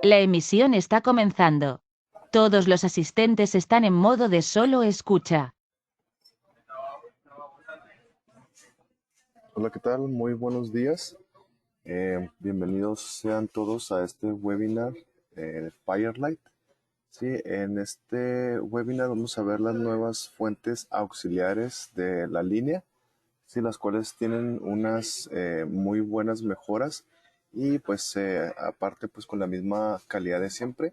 La emisión está comenzando. Todos los asistentes están en modo de solo escucha. Hola, ¿qué tal? Muy buenos días. Bienvenidos sean todos a este webinar de Firelight. Sí, en este webinar vamos a ver las nuevas fuentes auxiliares de la línea, sí, las cuales tienen unas muy buenas mejoras y pues aparte pues con la misma calidad de siempre.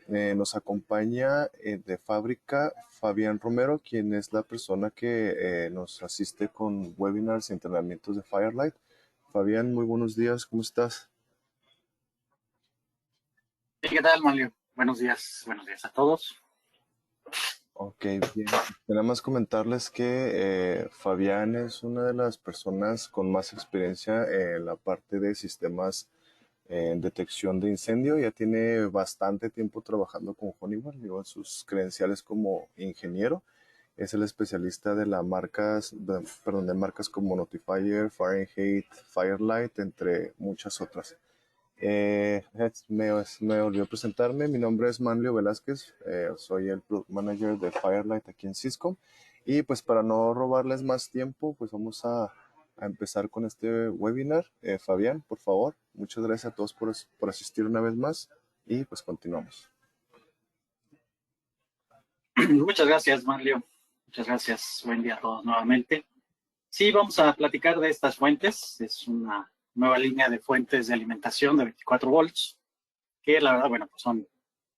Nos acompaña de fábrica Fabián Romero, quien es la persona que nos asiste con webinars y entrenamientos de Firelight. Fabián, muy buenos días, ¿cómo estás? Sí, ¿qué tal, Manlio? Buenos días a todos. Ok, bien. Nada más comentarles que Fabián es una de las personas con más experiencia en la parte de sistemas en detección de incendio. Ya tiene bastante tiempo trabajando con Honeywell, digo, en sus credenciales como ingeniero. Es el especialista de las marcas, perdón, de marcas como Notifier, Fahrenheit, Firelight, entre muchas otras. Me olvidó presentarme. Mi nombre es Manlio Velázquez. Soy el Product Manager de Firelight aquí en Cisco. Y pues para no robarles más tiempo, pues vamos a empezar con este webinar. Fabián, por favor, muchas gracias a todos por asistir una vez más y pues continuamos. Muchas gracias, Manlio. Muchas gracias. Buen día a todos nuevamente. Sí, vamos a platicar de estas fuentes. Es una nueva línea de fuentes de alimentación de 24 volts, que la verdad, bueno, pues son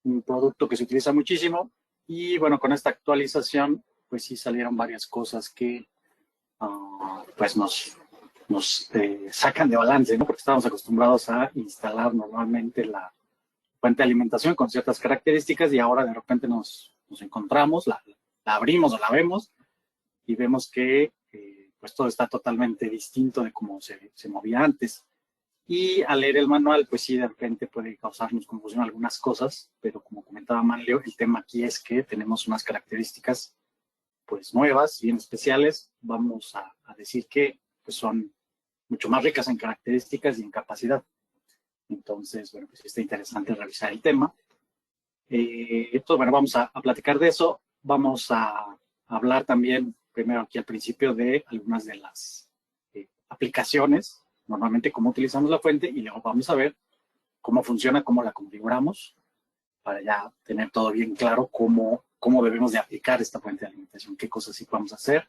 un producto que se utiliza muchísimo. Y bueno, con esta actualización, pues sí salieron varias cosas que pues nos sacan de balance, ¿no? Porque estábamos acostumbrados a instalar normalmente la fuente de alimentación con ciertas características y ahora de repente nos encontramos, la abrimos o la vemos y vemos que pues todo está totalmente distinto de cómo se movía antes. Y al leer el manual, pues sí, de repente puede causarnos confusión algunas cosas, pero como comentaba Manlio, el tema aquí es que tenemos unas características pues nuevas, bien especiales. Vamos a decir que pues, son mucho más ricas en características y en capacidad. Entonces, bueno, pues está interesante revisar el tema. Entonces, bueno, vamos a platicar de eso. Vamos a hablar también, primero aquí al principio, de algunas de las aplicaciones, normalmente cómo utilizamos la fuente, y luego vamos a ver cómo funciona, cómo la configuramos, para ya tener todo bien claro cómo debemos de aplicar esta fuente de alimentación, qué cosas sí podemos hacer,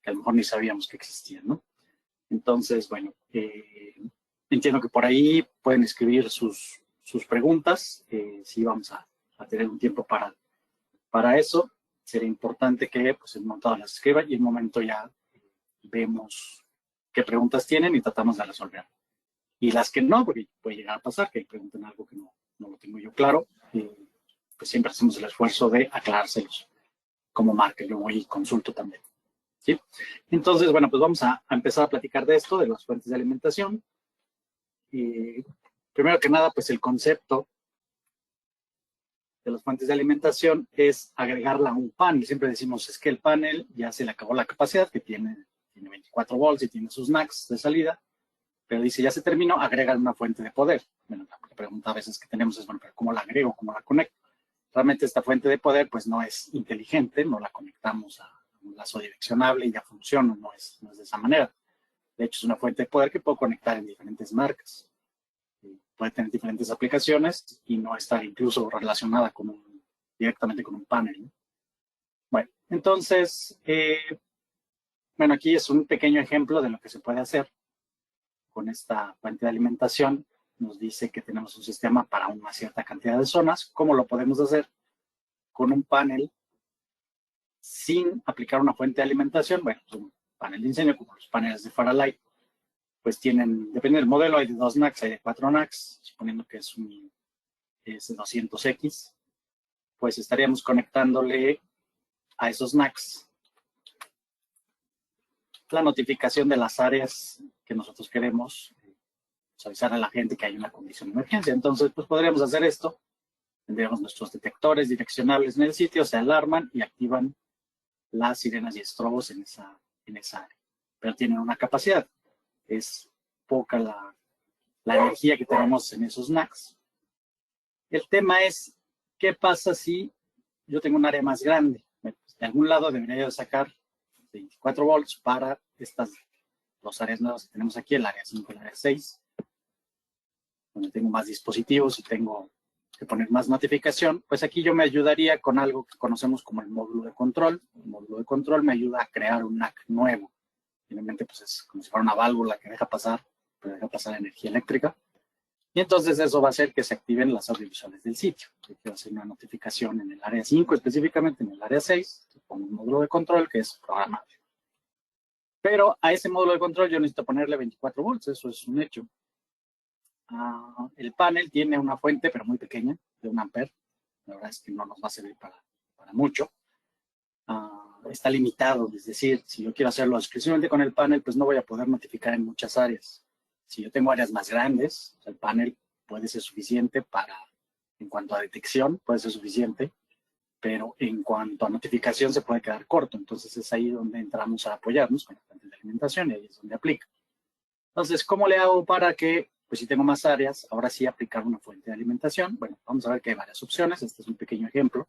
que a lo mejor ni sabíamos que existían, ¿no? Entonces, bueno, entiendo que por ahí pueden escribir sus preguntas. Sí, vamos a tener un tiempo para eso. Sería importante que pues, el montado las escriba y en un momento ya vemos qué preguntas tienen y tratamos de resolver. Y las que no, porque puede llegar a pasar que pregunten algo que no lo tengo yo claro, pues siempre hacemos el esfuerzo de aclarárselos como marca. Yo voy y consulto también. ¿Sí? Entonces, bueno, pues vamos a empezar a platicar de esto, de las fuentes de alimentación. Primero que nada, pues el concepto de las fuentes de alimentación es agregarla a un panel. Siempre decimos, es que el panel ya se le acabó la capacidad, que tiene 24 volts y tiene sus NACs de salida, pero dice, ya se terminó, agrega una fuente de poder. Bueno, la pregunta a veces que tenemos es, bueno, pero ¿cómo la agrego? ¿Cómo la conecto? Realmente esta fuente de poder pues no es inteligente, no la conectamos a un lazo direccionable y ya funciona, no es de esa manera. De hecho, es una fuente de poder que puedo conectar en diferentes marcas. Puede tener diferentes aplicaciones y no estar incluso relacionada directamente con un panel, ¿no? Bueno, entonces, bueno, aquí es un pequeño ejemplo de lo que se puede hacer con esta fuente de alimentación. Nos dice que tenemos un sistema para una cierta cantidad de zonas. ¿Cómo lo podemos hacer? Con un panel sin aplicar una fuente de alimentación. Bueno, pues un panel de incendio, como los paneles de Firelight, pues tienen, depende del modelo, hay de 2 NACs, hay de 4 NACs, suponiendo que es de 200X, pues estaríamos conectándole a esos NACs la notificación de las áreas que nosotros queremos, pues avisar a la gente que hay una condición de emergencia. Entonces, pues podríamos hacer esto. Tendríamos nuestros detectores direccionables en el sitio, se alarman y activan las sirenas y estrobos en esa área. Pero tienen una capacidad. Es poca la energía que tenemos en esos NACs. El tema es, ¿qué pasa si yo tengo un área más grande? Bueno, pues, de algún lado debería yo sacar 24 volts para estas dos áreas nuevas que tenemos aquí, el área 5 y el área 6, donde tengo más dispositivos y tengo que poner más notificación. Pues aquí yo me ayudaría con algo que conocemos como el módulo de control. El módulo de control me ayuda a crear un NAC nuevo. Finalmente, pues es como si fuera una válvula que deja pasar energía eléctrica. Y entonces eso va a hacer que se activen las audiovisuales del sitio. Yo quiero hacer una notificación en el área 5, específicamente en el área 6, con un módulo de control que es programable. Pero a ese módulo de control yo necesito ponerle 24 volts, eso es un hecho. El panel tiene una fuente, pero muy pequeña, de 1 ampere. La verdad es que no nos va a servir para mucho. Está limitado, es decir, si yo quiero hacerlo exclusivamente con el panel, pues no voy a poder notificar en muchas áreas. Si yo tengo áreas más grandes, el panel puede ser suficiente en cuanto a detección, puede ser suficiente, pero en cuanto a notificación se puede quedar corto. Entonces es ahí donde entramos a apoyarnos con la fuente de alimentación y ahí es donde aplica. Entonces, ¿cómo le hago para que, pues si tengo más áreas, ahora sí aplicar una fuente de alimentación? Bueno, vamos a ver que hay varias opciones. Este es un pequeño ejemplo,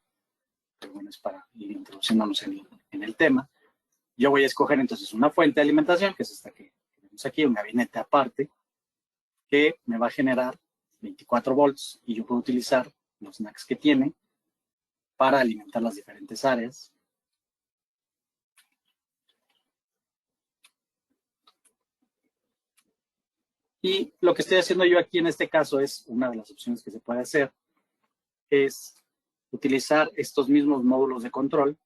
pero bueno, es para ir introduciéndonos en el tema. Yo voy a escoger entonces una fuente de alimentación, que es esta que tenemos aquí, un gabinete aparte, que me va a generar 24 volts y yo puedo utilizar los NACs que tiene para alimentar las diferentes áreas. Y lo que estoy haciendo yo aquí en este caso es, una de las opciones que se puede hacer, es utilizar estos mismos módulos de control,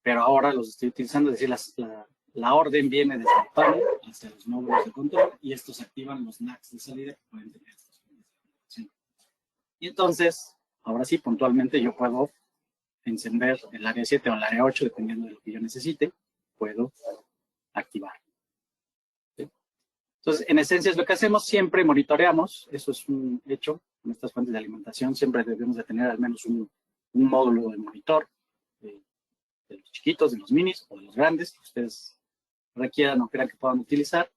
pero ahora los estoy utilizando, es decir, la orden viene desde el panel hacia los módulos de control y estos activan los NACs de salida que pueden tener estos. Y entonces, ahora sí, puntualmente yo puedo encender el área 7 o el área 8, dependiendo de lo que yo necesite, puedo activar. ¿Sí? Entonces, en esencia es lo que hacemos, siempre monitoreamos, eso es un hecho, con estas fuentes de alimentación siempre debemos de tener al menos un módulo de monitor, de los chiquitos, de los minis o de los grandes, que ustedes requieran o crean que puedan utilizar,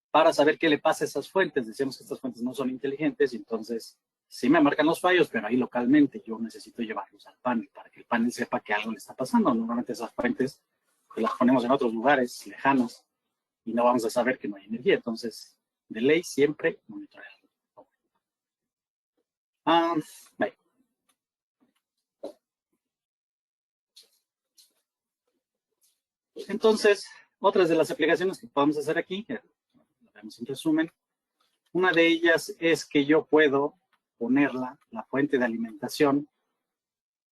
para saber qué le pasa a esas fuentes. Decíamos que estas fuentes no son inteligentes y entonces sí me marcan los fallos, pero ahí localmente yo necesito llevarlos al panel para que el panel sepa que algo le está pasando. Normalmente esas fuentes pues, las ponemos en otros lugares lejanos y no vamos a saber que no hay energía. Entonces, de ley siempre monitorear. Bye. Entonces, otras de las aplicaciones que podemos hacer aquí, lo vemos en resumen, una de ellas es que yo puedo ponerla, la fuente de alimentación,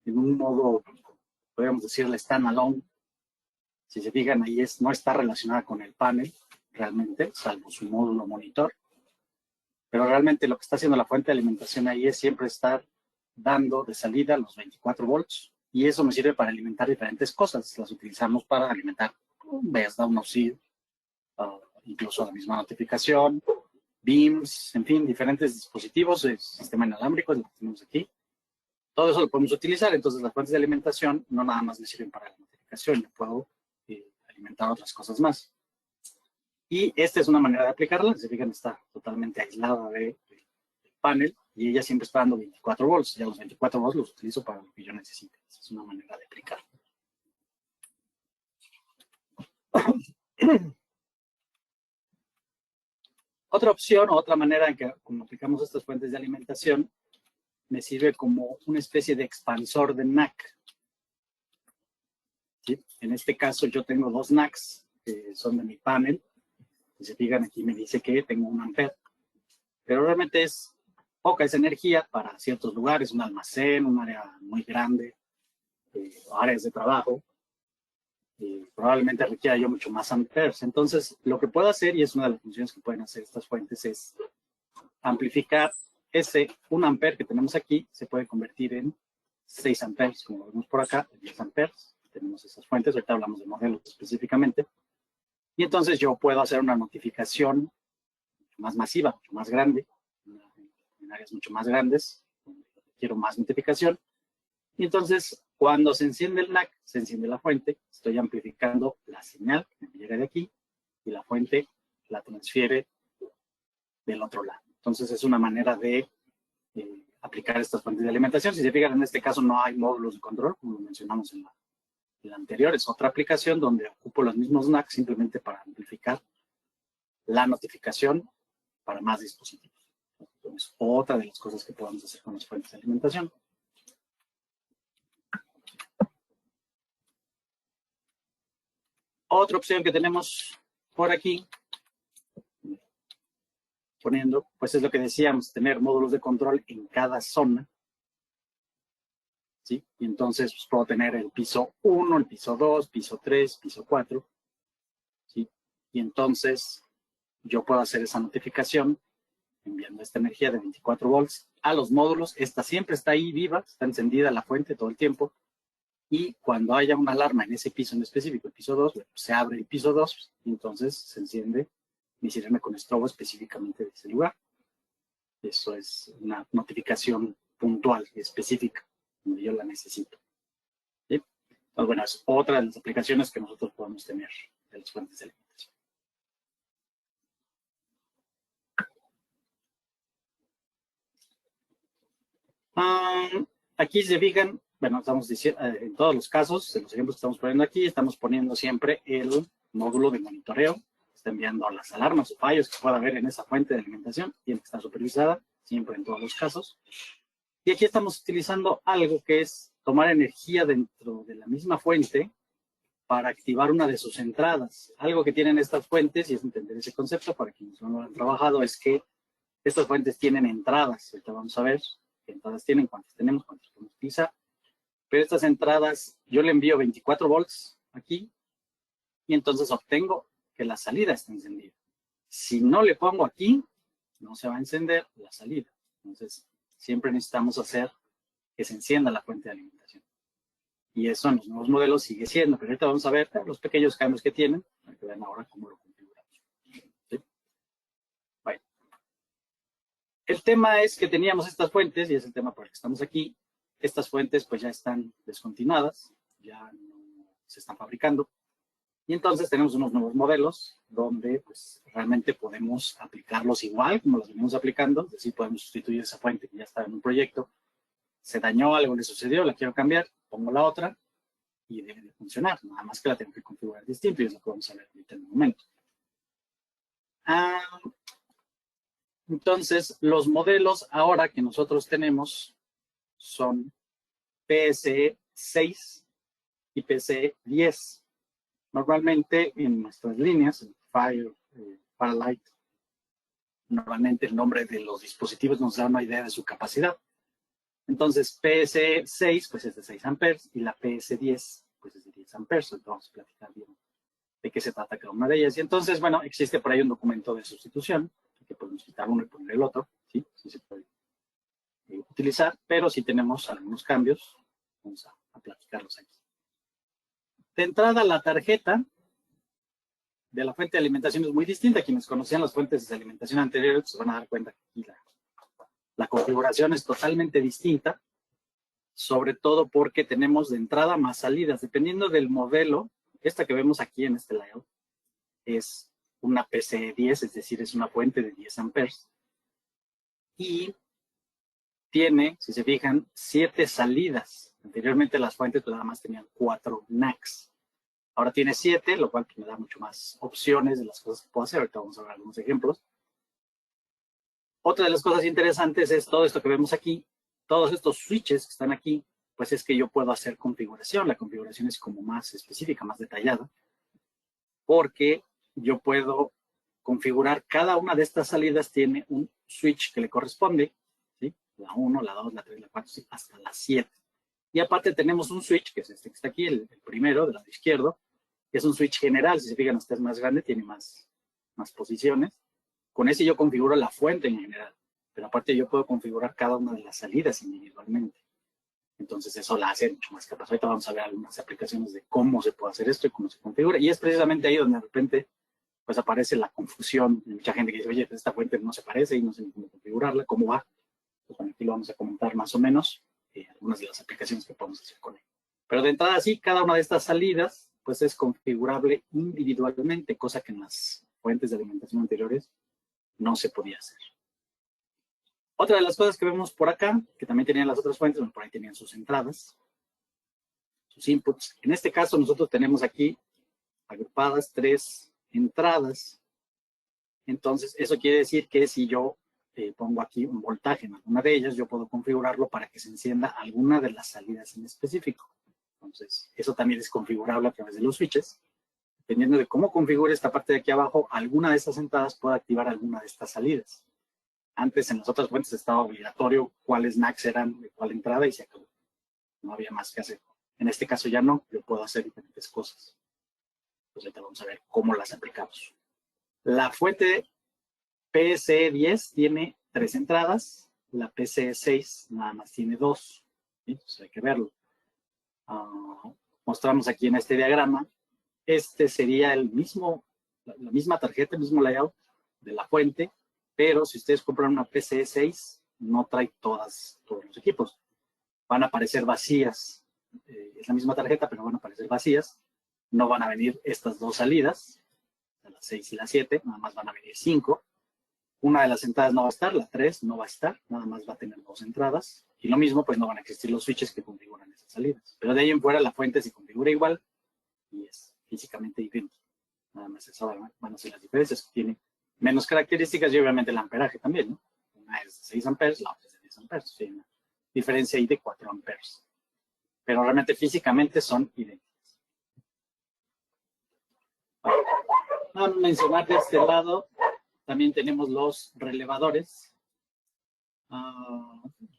en un modo, podríamos decirle standalone. Si se fijan, ahí no está relacionada con el panel, realmente, salvo su módulo monitor. Pero realmente lo que está haciendo la fuente de alimentación ahí es siempre estar dando de salida los 24 volts. Y eso me sirve para alimentar diferentes cosas. Las utilizamos para alimentar un BESDA, un OSID, incluso la misma notificación, BIMs, en fin, diferentes dispositivos, el sistema inalámbrico, lo que tenemos aquí. Todo eso lo podemos utilizar. Entonces, las fuentes de alimentación no nada más me sirven para la notificación, yo puedo alimentar otras cosas más. Y esta es una manera de aplicarla. Se fijan, está totalmente aislada del panel y ella siempre está dando 24 volts. Ya los 24 volts los utilizo para lo que yo necesite. Esa es una manera de aplicarla. Otra opción o otra manera en que como aplicamos estas fuentes de alimentación me sirve como una especie de expansor de NAC. ¿Sí? En este caso yo tengo dos NACs que son de mi panel. Si se fijan aquí me dice que tengo 1 ampere. Pero realmente es poca esa energía para ciertos lugares, un almacén, un área muy grande, áreas de trabajo. Probablemente requiera yo mucho más amperes. Entonces, lo que puedo hacer, y es una de las funciones que pueden hacer estas fuentes, es amplificar ese 1 ampere que tenemos aquí, se puede convertir en 6 amperes, como lo vemos por acá, 10 amperes. Tenemos esas fuentes, ahorita hablamos de modelos específicamente. Y entonces yo puedo hacer una notificación mucho más masiva, mucho más grande, en áreas mucho más grandes, donde quiero más notificación. Y entonces, cuando se enciende el NAC, se enciende la fuente, estoy amplificando la señal que me llega de aquí y la fuente la transfiere del otro lado. Entonces, es una manera de aplicar estas fuentes de alimentación. Si se fijan, en este caso no hay módulos de control, como lo mencionamos en la anterior. Es otra aplicación donde ocupo los mismos NACs simplemente para amplificar la notificación para más dispositivos. Entonces, otra de las cosas que podemos hacer con las fuentes de alimentación. Otra opción que tenemos por aquí, poniendo, pues es lo que decíamos, tener módulos de control en cada zona. ¿Sí? Y entonces pues, puedo tener el piso 1, el piso 2, piso 3, piso 4. ¿Sí? Y entonces yo puedo hacer esa notificación enviando esta energía de 24 volts a los módulos. Esta siempre está ahí viva, está encendida la fuente todo el tiempo. Y cuando haya una alarma en ese piso en específico, el piso 2, pues, se abre el piso 2 y entonces se enciende mi sirena con estrobo específicamente de ese lugar. Eso es una notificación puntual y específica, donde yo la necesito. ¿Sí? Entonces, bueno, es otra de las aplicaciones que nosotros podemos tener de las fuentes de alimentación. Aquí se fijan, bueno, estamos diciendo, en todos los casos, en los ejemplos que estamos poniendo aquí, estamos poniendo siempre el módulo de monitoreo. Está enviando las alarmas o fallos que pueda haber en esa fuente de alimentación. Tiene que estar supervisada, siempre en todos los casos. Y aquí estamos utilizando algo que es tomar energía dentro de la misma fuente para activar una de sus entradas. Algo que tienen estas fuentes, y es entender ese concepto para quienes no lo han trabajado, es que estas fuentes tienen entradas. Ahorita vamos a ver qué entradas tienen, cuántas tenemos, cuántas podemos utilizar. Pero estas entradas, yo le envío 24 volts aquí y entonces obtengo que la salida está encendida. Si no le pongo aquí, no se va a encender la salida. Entonces, siempre necesitamos hacer que se encienda la fuente de alimentación. Y eso en los nuevos modelos sigue siendo. Pero ahorita vamos a ver los pequeños cambios que tienen, para que vean ahora cómo lo configuramos. ¿Sí? Bueno. El tema es que teníamos estas fuentes, y es el tema por el que estamos aquí. Estas fuentes pues ya están descontinuadas, ya no se están fabricando. Y entonces tenemos unos nuevos modelos donde pues realmente podemos aplicarlos igual como los venimos aplicando. Es decir, podemos sustituir esa fuente que ya está en un proyecto. Se dañó, algo le sucedió, la quiero cambiar, pongo la otra y debe de funcionar. Nada más que la tengo que configurar distinto y es lo que vamos a ver ahorita en un momento. Entonces, los modelos ahora que nosotros tenemos son PSE 6 y PSE 10. Normalmente en nuestras líneas, Firelight, normalmente el nombre de los dispositivos nos da una idea de su capacidad. Entonces, PSE 6 pues es de 6 amperes y la PSE 10 pues es de 10 amperes. Entonces vamos a platicar bien de qué se trata cada una de ellas. Y entonces, bueno, existe por ahí un documento de sustitución, que podemos quitar uno y poner el otro, ¿sí? Sí se puede utilizar, pero si tenemos algunos cambios, vamos a platicarlos aquí. De entrada, la tarjeta de la fuente de alimentación es muy distinta. Quienes conocían las fuentes de alimentación anteriores se van a dar cuenta que aquí la configuración es totalmente distinta, sobre todo porque tenemos de entrada más salidas. Dependiendo del modelo, esta que vemos aquí en este layout es una PCE 10, es decir, es una fuente de 10 amperes. Y tiene, si se fijan, 7 salidas. Anteriormente las fuentes pues, nada más tenían 4 NACs. Ahora tiene 7, lo cual me da mucho más opciones de las cosas que puedo hacer. Ahorita vamos a ver algunos ejemplos. Otra de las cosas interesantes es todo esto que vemos aquí. Todos estos switches que están aquí, pues es que yo puedo hacer configuración. La configuración es como más específica, más detallada. Porque yo puedo configurar cada una de estas salidas tiene un switch que le corresponde. ¿Sí? La 1, la 2, la 3, la 4, ¿sí? Hasta la 7. Y aparte tenemos un switch, que es este que está aquí, el primero, del lado izquierdo, que es un switch general. Si se fijan, este es más grande, tiene más posiciones. Con ese yo configuro la fuente en general. Pero aparte yo puedo configurar cada una de las salidas individualmente. Entonces eso la hace mucho más capaz. Ahorita vamos a ver algunas aplicaciones de cómo se puede hacer esto y cómo se configura. Y es precisamente ahí donde de repente pues aparece la confusión de mucha gente que dice, oye, esta fuente no se parece y no sé cómo configurarla, cómo va. Pues bueno, aquí lo vamos a comentar más o menos. Algunas de las aplicaciones que podemos hacer con él. Pero de entrada sí, cada una de estas salidas pues es configurable individualmente, cosa que en las fuentes de alimentación anteriores no se podía hacer. Otra de las cosas que vemos por acá, que también tenían las otras fuentes, bueno, por ahí tenían sus entradas, sus inputs. En este caso nosotros tenemos aquí agrupadas 3 entradas. Entonces, eso quiere decir que si yo pongo aquí un voltaje en alguna de ellas, yo puedo configurarlo para que se encienda alguna de las salidas en específico. Entonces, eso también es configurable a través de los switches. Dependiendo de cómo configure esta parte de aquí abajo, alguna de estas entradas puede activar alguna de estas salidas. Antes en las otras fuentes estaba obligatorio cuáles NACs eran de cuál entrada y se acabó. No había más que hacer. En este caso ya no, yo puedo hacer diferentes cosas. Entonces ahorita vamos a ver cómo las aplicamos. La fuente PSE10 tiene 3 entradas, la PSE6 nada más tiene 2. Entonces hay que verlo. Mostramos aquí en este diagrama. Este sería el mismo, la misma tarjeta, el mismo layout de la fuente, pero si ustedes compran una PCE6, no trae todos los equipos. Van a aparecer vacías. Es la misma tarjeta, pero van a aparecer vacías. No van a venir estas 2 salidas, las 6 y la 7, nada más van a venir 5. Una de las entradas no va a estar, la 3 no va a estar, nada más va a tener 2 entradas. Y lo mismo, pues no van a existir los switches que configuran esas salidas. Pero de ahí en fuera la fuente se configura igual y es físicamente idéntico. Nada más eso van a ser las diferencias. Tiene menos características y obviamente el amperaje también, ¿no? Una es de 6 amperes, la otra es de 10 amperes. Hay una diferencia ahí de 4 amperes. Pero realmente físicamente son idénticas. Vamos a mencionar de este lado, también tenemos los relevadores,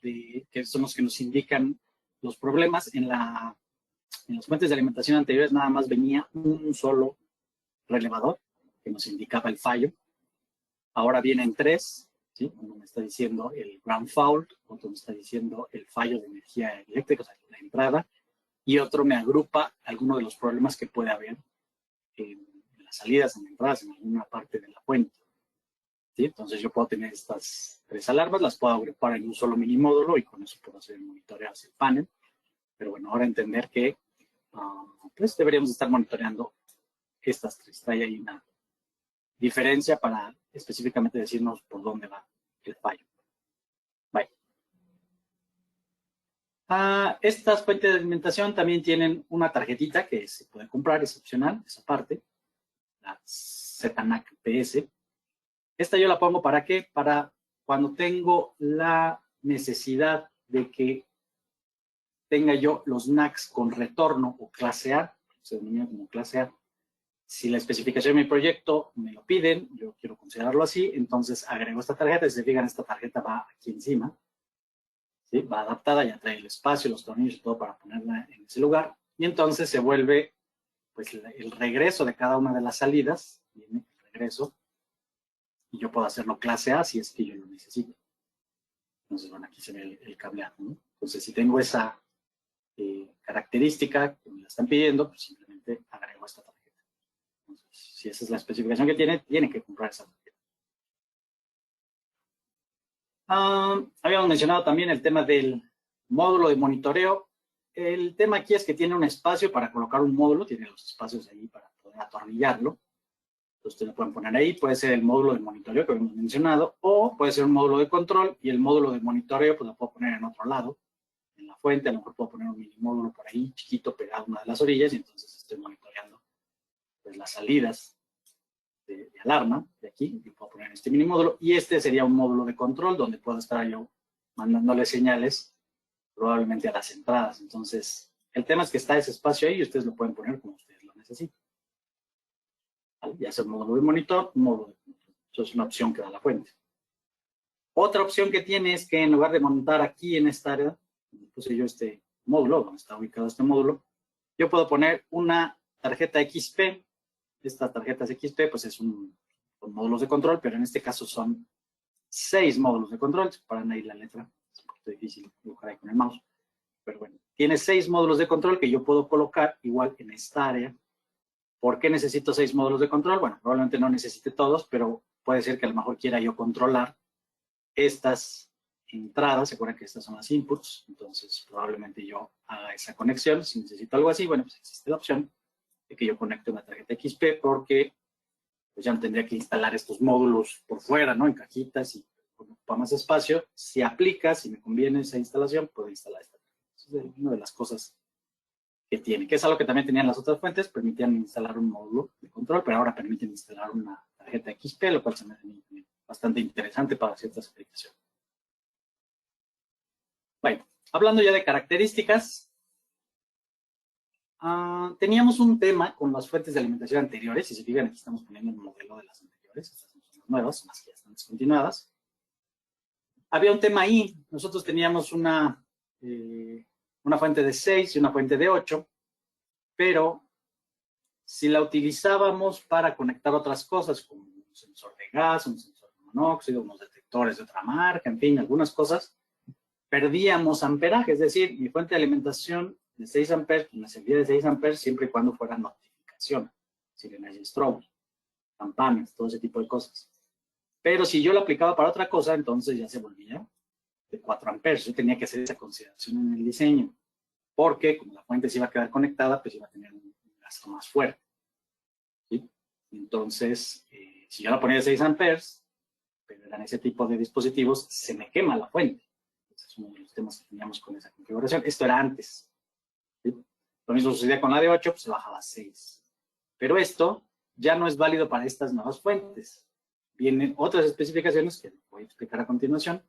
que son los que nos indican los problemas. En las fuentes de alimentación anteriores nada más venía un solo relevador que nos indicaba el fallo. Ahora vienen 3, ¿sí? Uno me está diciendo el ground fault, otro me está diciendo el fallo de energía eléctrica, o sea, la entrada, y otro me agrupa algunos de los problemas que puede haber en las salidas, en entradas, en alguna parte de la fuente. ¿Sí? Entonces yo puedo tener estas 3 alarmas, las puedo agrupar en un solo mini módulo y con eso puedo hacer monitorear el panel. Pero bueno, ahora entender que pues deberíamos estar monitoreando estas 3. Trae ahí una diferencia para específicamente decirnos por dónde va el fallo. Bye. Estas fuentes de alimentación también tienen una tarjetita que se puede comprar, es opcional, esa parte, la ZNAC PS. Esta yo la pongo ¿para qué? Para cuando tengo la necesidad de que tenga yo los NACs con retorno o clase A, se denomina como clase A. Si la especificación de mi proyecto me lo piden, yo quiero considerarlo así, entonces agrego esta tarjeta. Si se fijan, esta tarjeta va aquí encima, ¿sí? Va adaptada, ya trae el espacio, los tornillos y todo para ponerla en ese lugar. Y entonces se vuelve pues el regreso de cada una de las salidas, viene el regreso, y yo puedo hacerlo clase A si es que yo lo necesito. Entonces, bueno, aquí se ve el cableado, ¿no? Entonces, si tengo esa característica que me la están pidiendo, pues simplemente agrego esta tarjeta. Entonces, si esa es la especificación que tiene que comprar esa tarjeta. Habíamos mencionado también el tema del módulo de monitoreo. El tema aquí es que tiene un espacio para colocar un módulo, tiene los espacios ahí para poder atornillarlo. Ustedes lo pueden poner ahí, puede ser el módulo de monitoreo que habíamos mencionado, o puede ser un módulo de control, y el módulo de monitoreo pues lo puedo poner en otro lado, en la fuente. A lo mejor puedo poner un mini módulo por ahí, chiquito, pegado a una de las orillas, y entonces estoy monitoreando pues, las salidas de alarma de aquí. Yo puedo poner este mini módulo, y este sería un módulo de control donde puedo estar yo mandándole señales probablemente a las entradas. Entonces, el tema es que está ese espacio ahí y ustedes lo pueden poner como ustedes lo necesiten. Ya sea un módulo de monitor, un módulo de control. Eso es una opción que da la fuente. Otra opción que tiene es que en lugar de montar aquí en esta área, donde puse yo este módulo, donde está ubicado este módulo, yo puedo poner una tarjeta XP. Esta tarjeta XP pues es un módulos de control, pero en este caso son 6 módulos de control. Para ahí la letra, es un poquito difícil dibujar ahí con el mouse. Pero bueno, tiene 6 módulos de control que yo puedo colocar igual en esta área. ¿Por qué necesito 6 módulos de control? Bueno, probablemente no necesite todos, pero puede ser que a lo mejor quiera yo controlar estas entradas. Se acuerdan que estas son las inputs, entonces probablemente yo haga esa conexión. Si necesito algo así, bueno, pues existe la opción de que yo conecte una tarjeta XP, porque pues ya no tendría que instalar estos módulos por fuera, ¿no? En cajitas, y porque ocupa más espacio. Si aplica, si me conviene esa instalación, puedo instalar esta. Esa es una de las cosas que tiene, que es algo que también tenían las otras fuentes, permitían instalar un módulo de control, pero ahora permiten instalar una tarjeta XP, lo cual se me hace bastante interesante para ciertas aplicaciones. Bueno, hablando ya de características, teníamos un tema con las fuentes de alimentación anteriores. Si se fijan, aquí estamos poniendo un modelo de las anteriores, estas son las nuevas, las que ya están descontinuadas. Había un tema ahí, nosotros teníamos una fuente de 6 y una fuente de 8, pero si la utilizábamos para conectar otras cosas, como un sensor de gas, un sensor de monóxido, unos detectores de otra marca, en fin, algunas cosas, perdíamos amperaje, es decir, mi fuente de alimentación de 6 amperes, me servía de 6 amperes siempre y cuando fuera notificación, sirenas strobe, campanas, todo ese tipo de cosas. Pero si yo lo aplicaba para otra cosa, entonces ya se volvía de 4 amperes. Yo tenía que hacer esa consideración en el diseño, porque como la fuente se iba a quedar conectada, pues iba a tener un gasto más fuerte. ¿Sí? Entonces, si yo la ponía de 6 amperes, pero eran ese tipo de dispositivos, se me quema la fuente. Ese es uno de los temas que teníamos con esa configuración. Esto era antes. ¿Sí? Lo mismo sucedía con la de 8, pues se bajaba a 6. Pero ya no es válido para estas nuevas fuentes. Vienen otras especificaciones que voy a explicar a continuación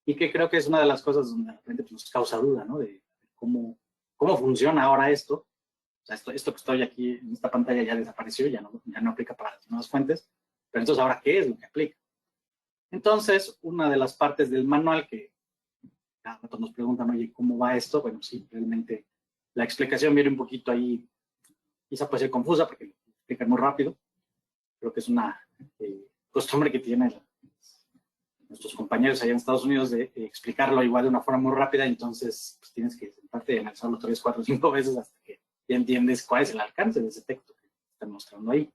y que creo que es una de las cosas donde de repente nos causa duda, ¿no? De cómo funciona ahora esto. O sea, esto que estoy aquí en esta pantalla ya desapareció, ya no aplica para las nuevas fuentes. Pero entonces, ¿ahora qué es lo que aplica? Entonces, una de las partes del manual que cada rato nos preguntan, oye, ¿cómo va esto? Bueno, sí, realmente la explicación viene un poquito ahí, quizá puede ser confusa porque lo explican muy rápido. Creo que es una costumbre que tienen nuestros compañeros allá en Estados Unidos de explicarlo igual de una forma muy rápida, entonces pues, tienes que sentarte y analizarlo 3, 4, 5 veces hasta que ya entiendes cuál es el alcance de ese texto que están mostrando ahí.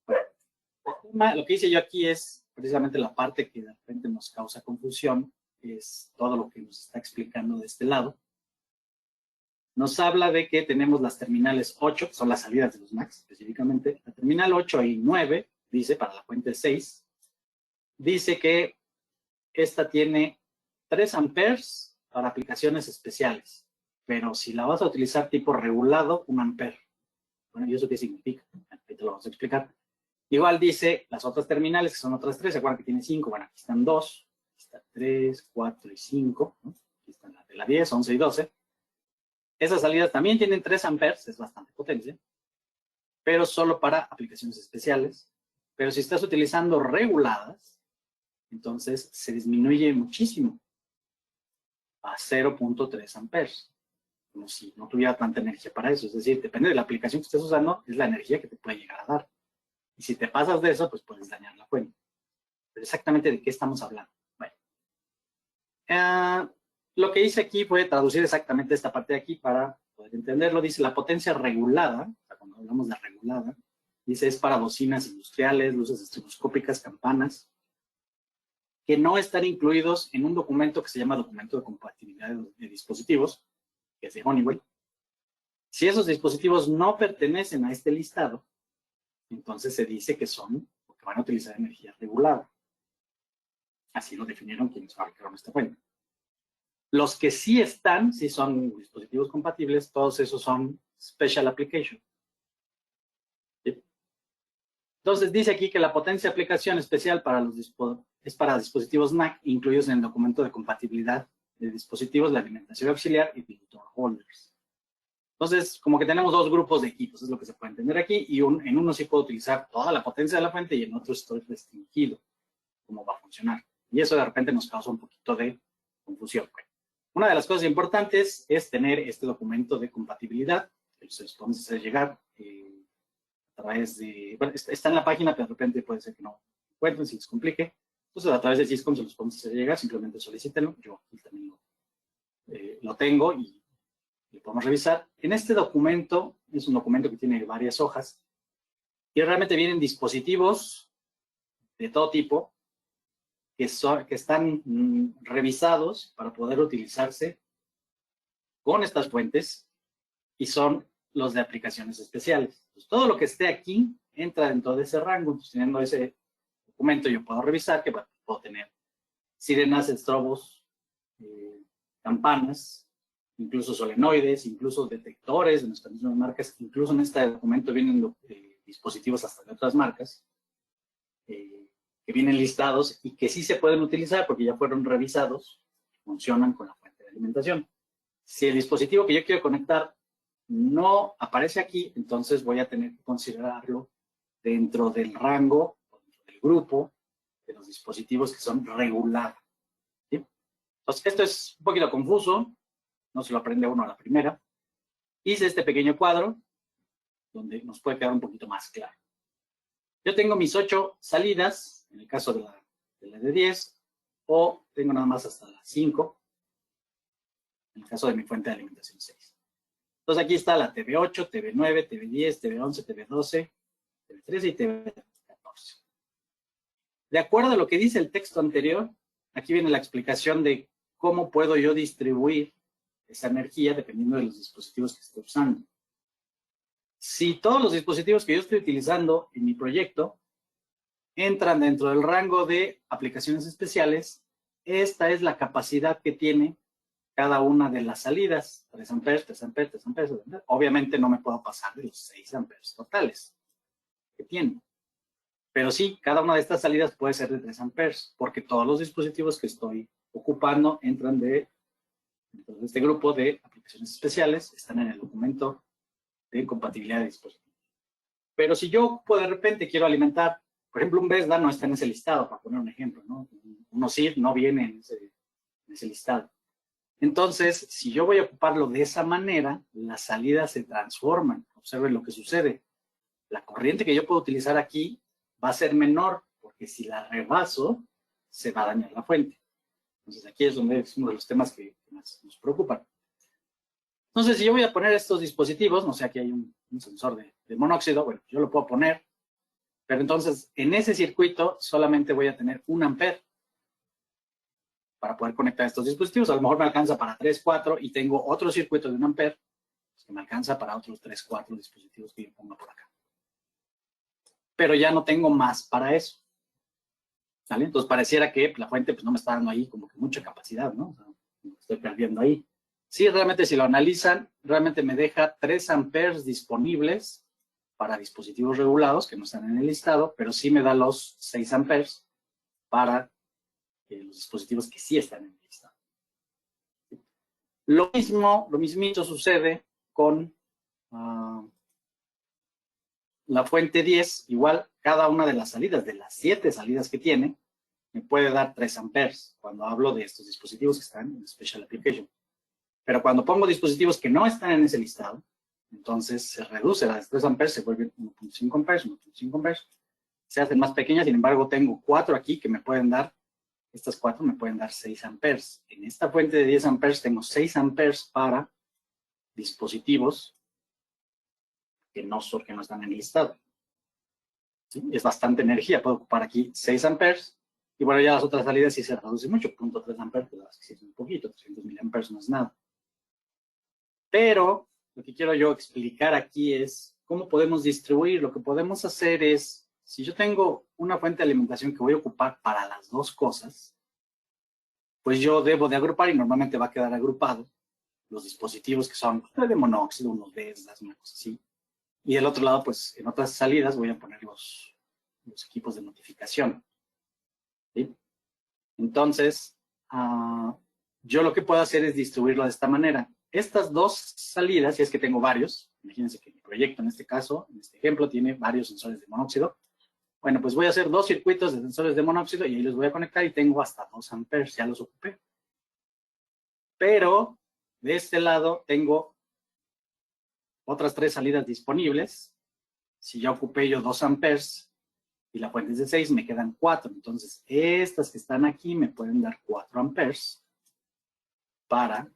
Bueno, lo que hice yo aquí es precisamente la parte que de repente nos causa confusión, es todo lo que nos está explicando de este lado. Nos habla de que tenemos las terminales 8, que son las salidas de los Macs específicamente. La terminal 8 y 9, dice, para la fuente 6, dice que esta tiene 3 amperes para aplicaciones especiales. Pero si la vas a utilizar tipo regulado, 1 ampere. Bueno, ¿y eso qué significa? Ahí te lo vamos a explicar. Igual dice las otras terminales, que son otras 3. ¿Se acuerdan que tiene 5? Bueno, aquí están 2. Aquí están 3, 4 y 5. ¿No? Aquí están las de la 10, 11 y 12. Esas salidas también tienen 3 amperes, es bastante potencia, pero solo para aplicaciones especiales. Pero si estás utilizando reguladas, entonces se disminuye muchísimo a 0.3 amperes, como si no tuviera tanta energía para eso. Es decir, depende de la aplicación que estés usando, es la energía que te puede llegar a dar. Y si te pasas de eso, pues puedes dañar la fuente. Pero exactamente de qué estamos hablando. Bueno. Lo que hice aquí fue traducir exactamente esta parte de aquí para poder entenderlo. Dice la potencia regulada, o sea, cuando hablamos de regulada, dice es para bocinas industriales, luces estroboscópicas, campanas, que no están incluidos en un documento que se llama documento de compatibilidad de dispositivos, que es de Honeywell. Si esos dispositivos no pertenecen a este listado, entonces se dice que son, o que van a utilizar energía regulada. Así lo definieron quienes fabricaron esta fuente. Los que sí están, sí son dispositivos compatibles, todos esos son Special Application. ¿Sí? Entonces dice aquí que la potencia de aplicación especial es para dispositivos NAC incluidos en el documento de compatibilidad de dispositivos de alimentación auxiliar y filter holders. Entonces, como que tenemos dos grupos de equipos, es lo que se puede entender aquí, y en uno sí puedo utilizar toda la potencia de la fuente y en otro estoy restringido cómo va a funcionar. Y eso de repente nos causa un poquito de confusión. Una de las cosas importantes es tener este documento de compatibilidad, que se los podemos hacer llegar a través de, bueno, está en la página, pero de repente puede ser que no encuentren, si les complique. Entonces, a través de Syscom se los podemos hacer llegar, simplemente solicítenlo. Yo aquí también lo tengo y lo podemos revisar. En este documento, es un documento que tiene varias hojas, y realmente vienen dispositivos de todo tipo, que están revisados para poder utilizarse con estas fuentes y son los de aplicaciones especiales. Entonces, todo lo que esté aquí entra dentro de ese rango. Entonces, teniendo ese documento yo puedo revisar que puedo tener sirenas, estrobos, campanas, incluso solenoides, incluso detectores de nuestras mismas marcas. Incluso en este documento vienen dispositivos hasta de otras marcas que vienen listados y que sí se pueden utilizar porque ya fueron revisados, funcionan con la fuente de alimentación. Si el dispositivo que yo quiero conectar no aparece aquí, entonces voy a tener que considerarlo dentro del rango, dentro del grupo de los dispositivos que son regulados. ¿Sí? Entonces, esto es un poquito confuso, no se lo aprende uno a la primera. Hice este pequeño cuadro donde nos puede quedar un poquito más claro. Yo tengo mis 8 salidas, en el caso de la de 10, o tengo nada más hasta las 5, en el caso de mi fuente de alimentación 6. Entonces aquí está la TV8, TV9, TV10, TV11, TV12, TV13 y TV14. De acuerdo a lo que dice el texto anterior, aquí viene la explicación de cómo puedo yo distribuir esa energía dependiendo de los dispositivos que esté usando. Si todos los dispositivos que yo estoy utilizando en mi proyecto entran dentro del rango de aplicaciones especiales, esta es la capacidad que tiene cada una de las salidas, 3 amperes, 3 amperes, 3 amperes, 3 amperes. Obviamente no me puedo pasar de los 6 amperes totales que tiene. Pero sí, cada una de estas salidas puede ser de 3 amperes, porque todos los dispositivos que estoy ocupando entran dentro de este grupo de aplicaciones especiales, están en el documento de compatibilidad de dispositivos. Pero si yo ocupo de repente, quiero alimentar, por ejemplo, un BESDA no está en ese listado, para poner un ejemplo, ¿no? Un OSIR no viene en ese listado. Entonces, si yo voy a ocuparlo de esa manera, las salidas se transforman. Observen lo que sucede. La corriente que yo puedo utilizar aquí va a ser menor, porque si la rebaso, se va a dañar la fuente. Entonces, aquí es donde es uno de los temas que más nos preocupan. Entonces, si yo voy a poner estos dispositivos, no sé, aquí hay un sensor de monóxido, bueno, yo lo puedo poner, pero entonces en ese circuito solamente voy a tener 1 amper para poder conectar estos dispositivos. A lo mejor me alcanza para 3, 4 y tengo otro circuito de 1 amper que me alcanza para otros 3, 4 dispositivos que yo ponga por acá. Pero ya no tengo más para eso. ¿Vale? Entonces pareciera que la fuente pues, no me está dando ahí como que mucha capacidad, ¿no? O sea, estoy perdiendo ahí. Sí, realmente si lo analizan, realmente me deja 3 amperes disponibles para dispositivos regulados que no están en el listado, pero sí me da los 6 amperes para los dispositivos que sí están en el listado. Lo mismito sucede con la fuente 10, igual cada una de las salidas, de las 7 salidas que tiene, me puede dar 3 amperes cuando hablo de estos dispositivos que están en Special Application. Pero cuando pongo dispositivos que no están en ese listado, entonces se reduce, las 3 amperes se vuelven 1.5 amperes, 1.5 amperes, se hacen más pequeñas, sin embargo tengo 4 aquí que me pueden dar, estas 4 me pueden dar 6 amperes. En esta fuente de 10 amperes tengo 6 amperes para dispositivos que no están en el listado. ¿Sí? Es bastante energía, puedo ocupar aquí 6 amperes, y bueno, ya las otras salidas sí se reduce mucho, 0.3 amperes, pues sí es un poquito, 300 miliamperes no es nada. Pero lo que quiero yo explicar aquí es cómo podemos distribuir. Lo que podemos hacer es, si yo tengo una fuente de alimentación que voy a ocupar para las dos cosas, pues yo debo de agrupar y normalmente va a quedar agrupado los dispositivos que son de monóxido, unos BESDAs, una cosa así. Y del otro lado, pues en otras salidas voy a poner los equipos de notificación. ¿Sí? Entonces, yo lo que puedo hacer es distribuirlo de esta manera. Estas dos salidas, si es que tengo varios, imagínense que mi proyecto en este caso, en este ejemplo, tiene varios sensores de monóxido. Bueno, pues voy a hacer 2 circuitos de sensores de monóxido y ahí los voy a conectar y tengo hasta 2 amperes, ya los ocupé. Pero de este lado tengo otras 3 salidas disponibles. Si ya ocupé yo 2 amperes y la fuente es de 6, me quedan 4. Entonces, estas que están aquí me pueden dar 4 amperes para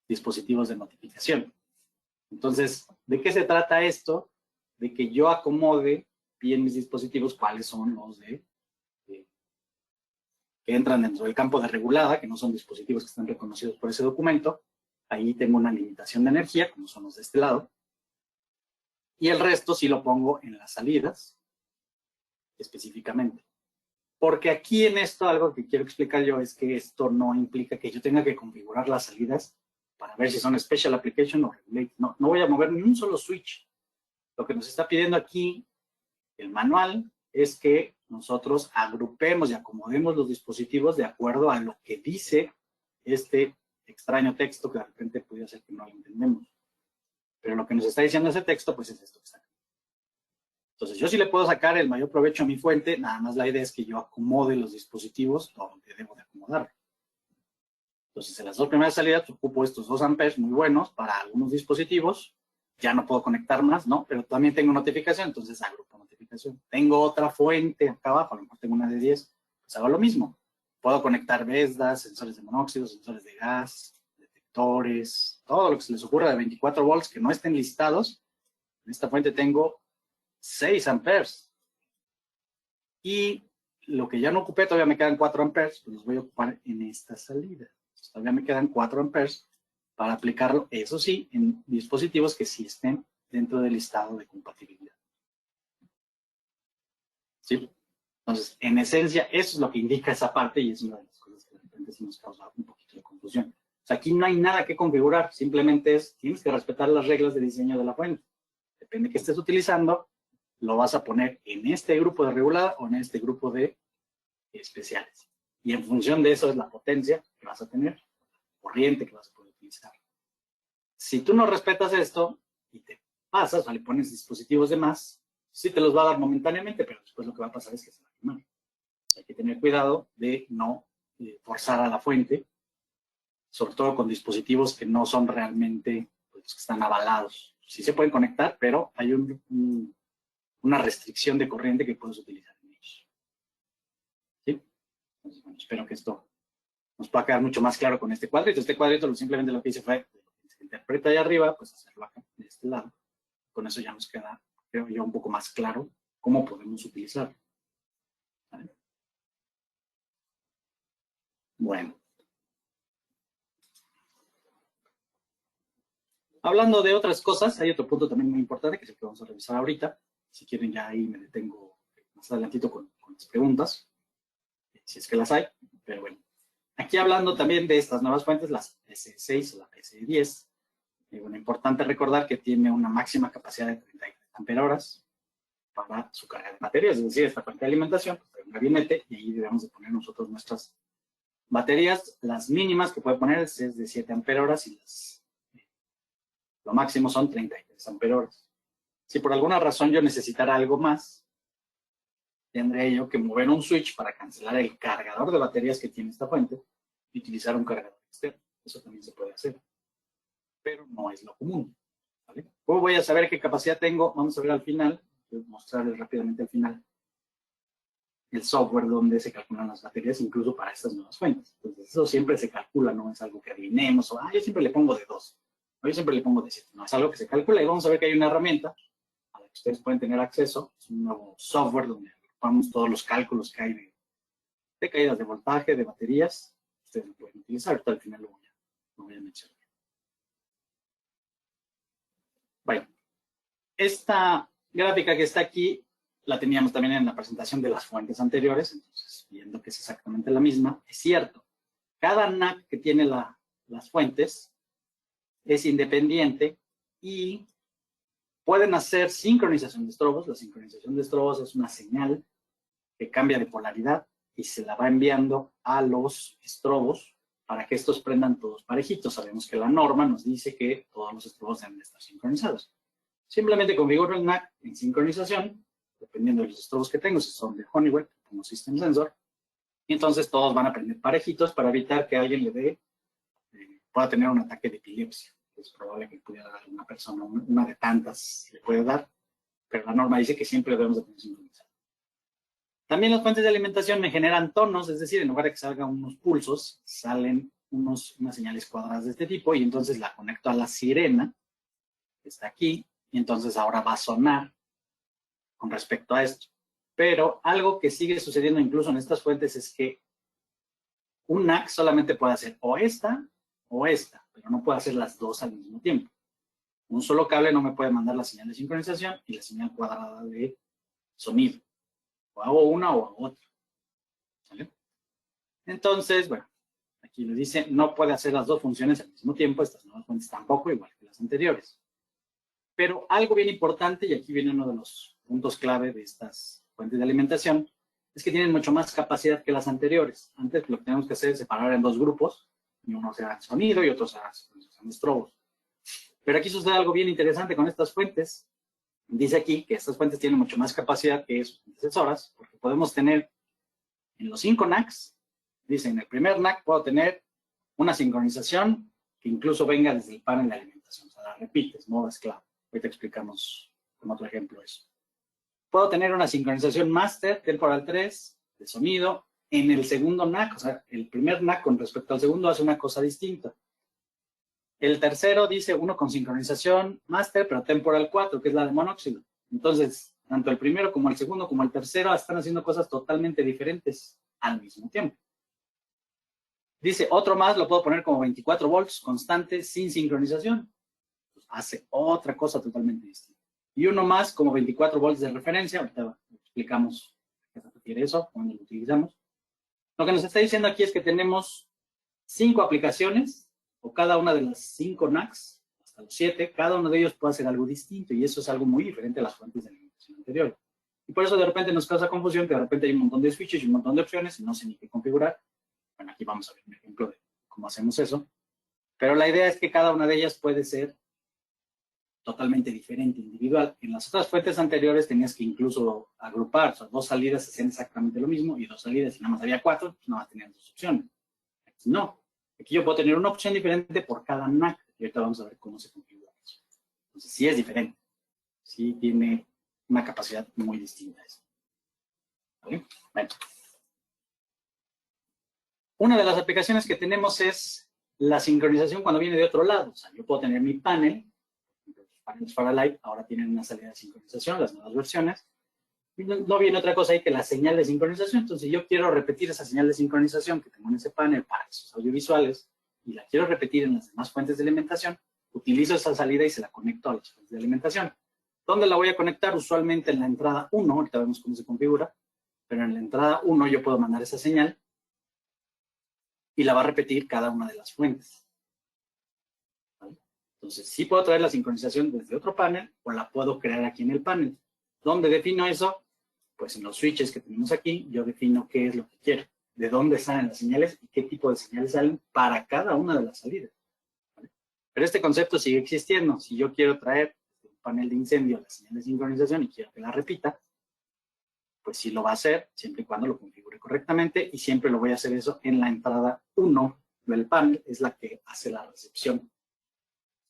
dispositivos de notificación. Entonces, ¿de qué se trata esto? De que yo acomode bien mis dispositivos, cuáles son los que entran dentro del campo de regulada, que no son dispositivos que están reconocidos por ese documento. Ahí tengo una limitación de energía, como son los de este lado. Y el resto sí lo pongo en las salidas, específicamente. Porque aquí en esto algo que quiero explicar yo es que esto no implica que yo tenga que configurar las salidas para ver si son Special Application o Regulated. No, no voy a mover ni un solo switch. Lo que nos está pidiendo aquí el manual es que nosotros agrupemos y acomodemos los dispositivos de acuerdo a lo que dice este extraño texto que de repente puede ser que no lo entendemos. Pero lo que nos está diciendo ese texto, pues es esto que está aquí. Entonces, yo sí le puedo sacar el mayor provecho a mi fuente, nada más la idea es que yo acomode los dispositivos donde debo de acomodarlo. Entonces, en las dos primeras salidas ocupo estos 2 amperes muy buenos para algunos dispositivos. Ya no puedo conectar más, ¿no? Pero también tengo notificación, entonces agrupo notificación. Tengo otra fuente acá abajo, a lo mejor tengo una de 10, pues hago lo mismo. Puedo conectar BESDAs, sensores de monóxido, sensores de gas, detectores, todo lo que se les ocurra de 24 volts que no estén listados. En esta fuente tengo 6 amperes. Y lo que ya no ocupé, todavía me quedan 4 amperes, pues los voy a ocupar en esta salida. Entonces, todavía me quedan 4 amperes para aplicarlo, eso sí, en dispositivos que sí estén dentro del listado de compatibilidad. ¿Sí? Entonces, en esencia, eso es lo que indica esa parte y es una de las cosas que de repente sí nos causa un poquito de confusión. O sea, aquí no hay nada que configurar, simplemente tienes que respetar las reglas de diseño de la fuente. Depende de qué estés utilizando, lo vas a poner en este grupo de regular o en este grupo de especiales. Y en función de eso es la potencia que vas a tener, corriente que vas a poder utilizar. Si tú no respetas esto y te pasas o le pones dispositivos de más, sí te los va a dar momentáneamente, pero después lo que va a pasar es que se va a quemar. Hay que tener cuidado de no forzar a la fuente, sobre todo con dispositivos que no son realmente pues, que están avalados. Sí se pueden conectar, pero hay una restricción de corriente que puedes utilizar en ellos. ¿Sí? Entonces, bueno, espero que esto nos pueda quedar mucho más claro con este cuadrito. Este cuadrito simplemente lo que hice fue, se interpreta ahí arriba, pues hacerlo acá, de este lado. Con eso ya nos queda, creo yo, un poco más claro cómo podemos utilizarlo. ¿Vale? Bueno. Hablando de otras cosas, hay otro punto también muy importante que es el que vamos a revisar ahorita. Si quieren, ya ahí me detengo más adelantito con las preguntas, si es que las hay. Pero bueno, aquí hablando también de estas nuevas fuentes, las PCE6 o la PCE10, bueno, importante recordar que tiene una máxima capacidad de 33 amperios para su carga de baterías, es decir, esta fuente de alimentación, pues trae un gabinete y ahí debemos de poner nosotros nuestras baterías. Las mínimas que puede poner es de 7 amperios y lo máximo son 33 amperios. Si por alguna razón yo necesitara algo más, tendré yo que mover un switch para cancelar el cargador de baterías que tiene esta fuente y utilizar un cargador externo. Eso también se puede hacer, pero no es lo común. ¿Vale? ¿Cómo voy a saber qué capacidad tengo? Vamos a ver al final, voy a mostrarles rápidamente al final el software donde se calculan las baterías, incluso para estas nuevas fuentes. Entonces, eso siempre se calcula, no es algo que adivinemos, o yo siempre le pongo de 2, o yo siempre le pongo de 7. No, es algo que se calcula y vamos a ver que hay una herramienta a la que ustedes pueden tener acceso. Es un nuevo software donde agrupamos todos los cálculos que hay de caídas de voltaje, de baterías. Ustedes lo pueden utilizar, ahorita al final lo voy a mencionar. Bueno, esta gráfica que está aquí la teníamos también en la presentación de las fuentes anteriores, entonces viendo que es exactamente la misma, es cierto. Cada NAC que tiene las fuentes es independiente y pueden hacer sincronización de estrobos. La sincronización de estrobos es una señal que cambia de polaridad y se la va enviando a los estrobos para que estos prendan todos parejitos. Sabemos que la norma nos dice que todos los estrobos deben de estar sincronizados. Simplemente configuro el NAC en sincronización, dependiendo de los estrobos que tengo, si son de Honeywell, como System Sensor, y entonces todos van a prender parejitos para evitar que alguien le dé, pueda tener un ataque de epilepsia. Es probable que pudiera dar a una persona, una de tantas le puede dar, pero la norma dice que siempre debemos de tener sincronizado. También las fuentes de alimentación me generan tonos, es decir, en lugar de que salgan unos pulsos, salen unas señales cuadradas de este tipo, y entonces la conecto a la sirena, que está aquí, y entonces ahora va a sonar con respecto a esto. Pero algo que sigue sucediendo incluso en estas fuentes es que un NAC solamente puede hacer o esta, pero no puede hacer las dos al mismo tiempo. Un solo cable no me puede mandar la señal de sincronización y la señal cuadrada de sonido. O hago una o hago otra. ¿Vale? Entonces, bueno, aquí le dice, no puede hacer las dos funciones al mismo tiempo, estas nuevas fuentes tampoco, igual que las anteriores. Pero algo bien importante, y aquí viene uno de los puntos clave de estas fuentes de alimentación, es que tienen mucho más capacidad que las anteriores. Antes lo que tenemos que hacer es separar en dos grupos, y uno sea sonido y otro sea estrobos. Pero aquí sucede algo bien interesante con estas fuentes. Dice aquí que estas fuentes tienen mucho más capacidad que sus antecesoras, porque podemos tener en los 5 NACs, dice, en el primer NAC puedo tener una sincronización que incluso venga desde el panel de alimentación. O sea, la repites, modo esclavo. Ahorita explicamos con otro ejemplo eso. Puedo tener una sincronización master, temporal 3, de sonido, en el segundo NAC. O sea, el primer NAC con respecto al segundo hace una cosa distinta. El tercero dice uno con sincronización master, pero temporal 4, que es la de monóxido. Entonces, tanto el primero como el segundo como el tercero están haciendo cosas totalmente diferentes al mismo tiempo. Dice, otro más lo puedo poner como 24 volts constante sin sincronización. Pues hace otra cosa totalmente distinta. Y uno más como 24 volts de referencia. Ahorita explicamos a qué se refiere eso, cuando lo utilizamos. Lo que nos está diciendo aquí es que tenemos 5 aplicaciones, o cada una de las 5 NACs, hasta los 7, cada uno de ellos puede hacer algo distinto, y eso es algo muy diferente a las fuentes de alimentación anteriores. Y por eso de repente nos causa confusión, que de repente hay un montón de switches y un montón de opciones, y no sé ni qué configurar. Bueno, aquí vamos a ver un ejemplo de cómo hacemos eso. Pero la idea es que cada una de ellas puede ser totalmente diferente, individual. En las otras fuentes anteriores tenías que incluso agrupar, o sea, 2 salidas hacían exactamente lo mismo, y 2 salidas, y nada más había 4, pues nada más tenían 2 opciones. Aquí no. Aquí yo puedo tener una opción diferente por cada NAC, y ahorita vamos a ver cómo se configura eso. Entonces, sí es diferente. Sí tiene una capacidad muy distinta eso. ¿Vale? Bueno. Una de las aplicaciones que tenemos es la sincronización cuando viene de otro lado. O sea, yo puedo tener mi panel, los paneles Fairlight ahora tienen una salida de sincronización, las nuevas versiones, y no viene otra cosa ahí que la señal de sincronización. Entonces yo quiero repetir esa señal de sincronización que tengo en ese panel para esos audiovisuales, y la quiero repetir en las demás fuentes de alimentación, utilizo esa salida y se la conecto a las fuentes de alimentación. ¿Dónde la voy a conectar? Usualmente en la entrada 1, ahorita vemos cómo se configura, pero en la entrada 1 yo puedo mandar esa señal y la va a repetir cada una de las fuentes. ¿Vale? Entonces, sí puedo traer la sincronización desde otro panel o la puedo crear aquí en el panel. ¿Dónde defino eso? Pues en los switches que tenemos aquí, yo defino qué es lo que quiero, de dónde salen las señales y qué tipo de señales salen para cada una de las salidas. ¿Vale? Pero este concepto sigue existiendo. Si yo quiero traer desde un panel de incendio la señal de sincronización y quiero que la repita, pues sí lo va a hacer, siempre y cuando lo configure correctamente, y siempre lo voy a hacer eso en la entrada 1 del panel, es la que hace la recepción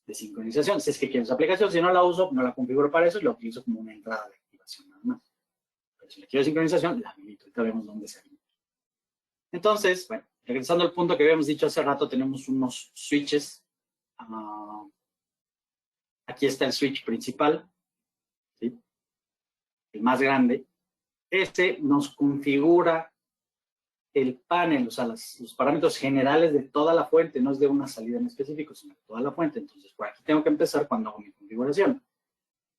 de sincronización. Si es que quiero esa aplicación, si no la uso, no la configuro para eso y la utilizo como una entrada de activación nada más. Pero si le quiero sincronización, la habilito. Ahorita vemos dónde se habilita. Entonces, bueno, regresando al punto que habíamos dicho hace rato, tenemos unos switches. Aquí está el switch principal, ¿sí? El más grande. Este nos configura el panel, o sea, los parámetros generales de toda la fuente, no es de una salida en específico, sino de toda la fuente. Entonces, por aquí tengo que empezar cuando hago mi configuración.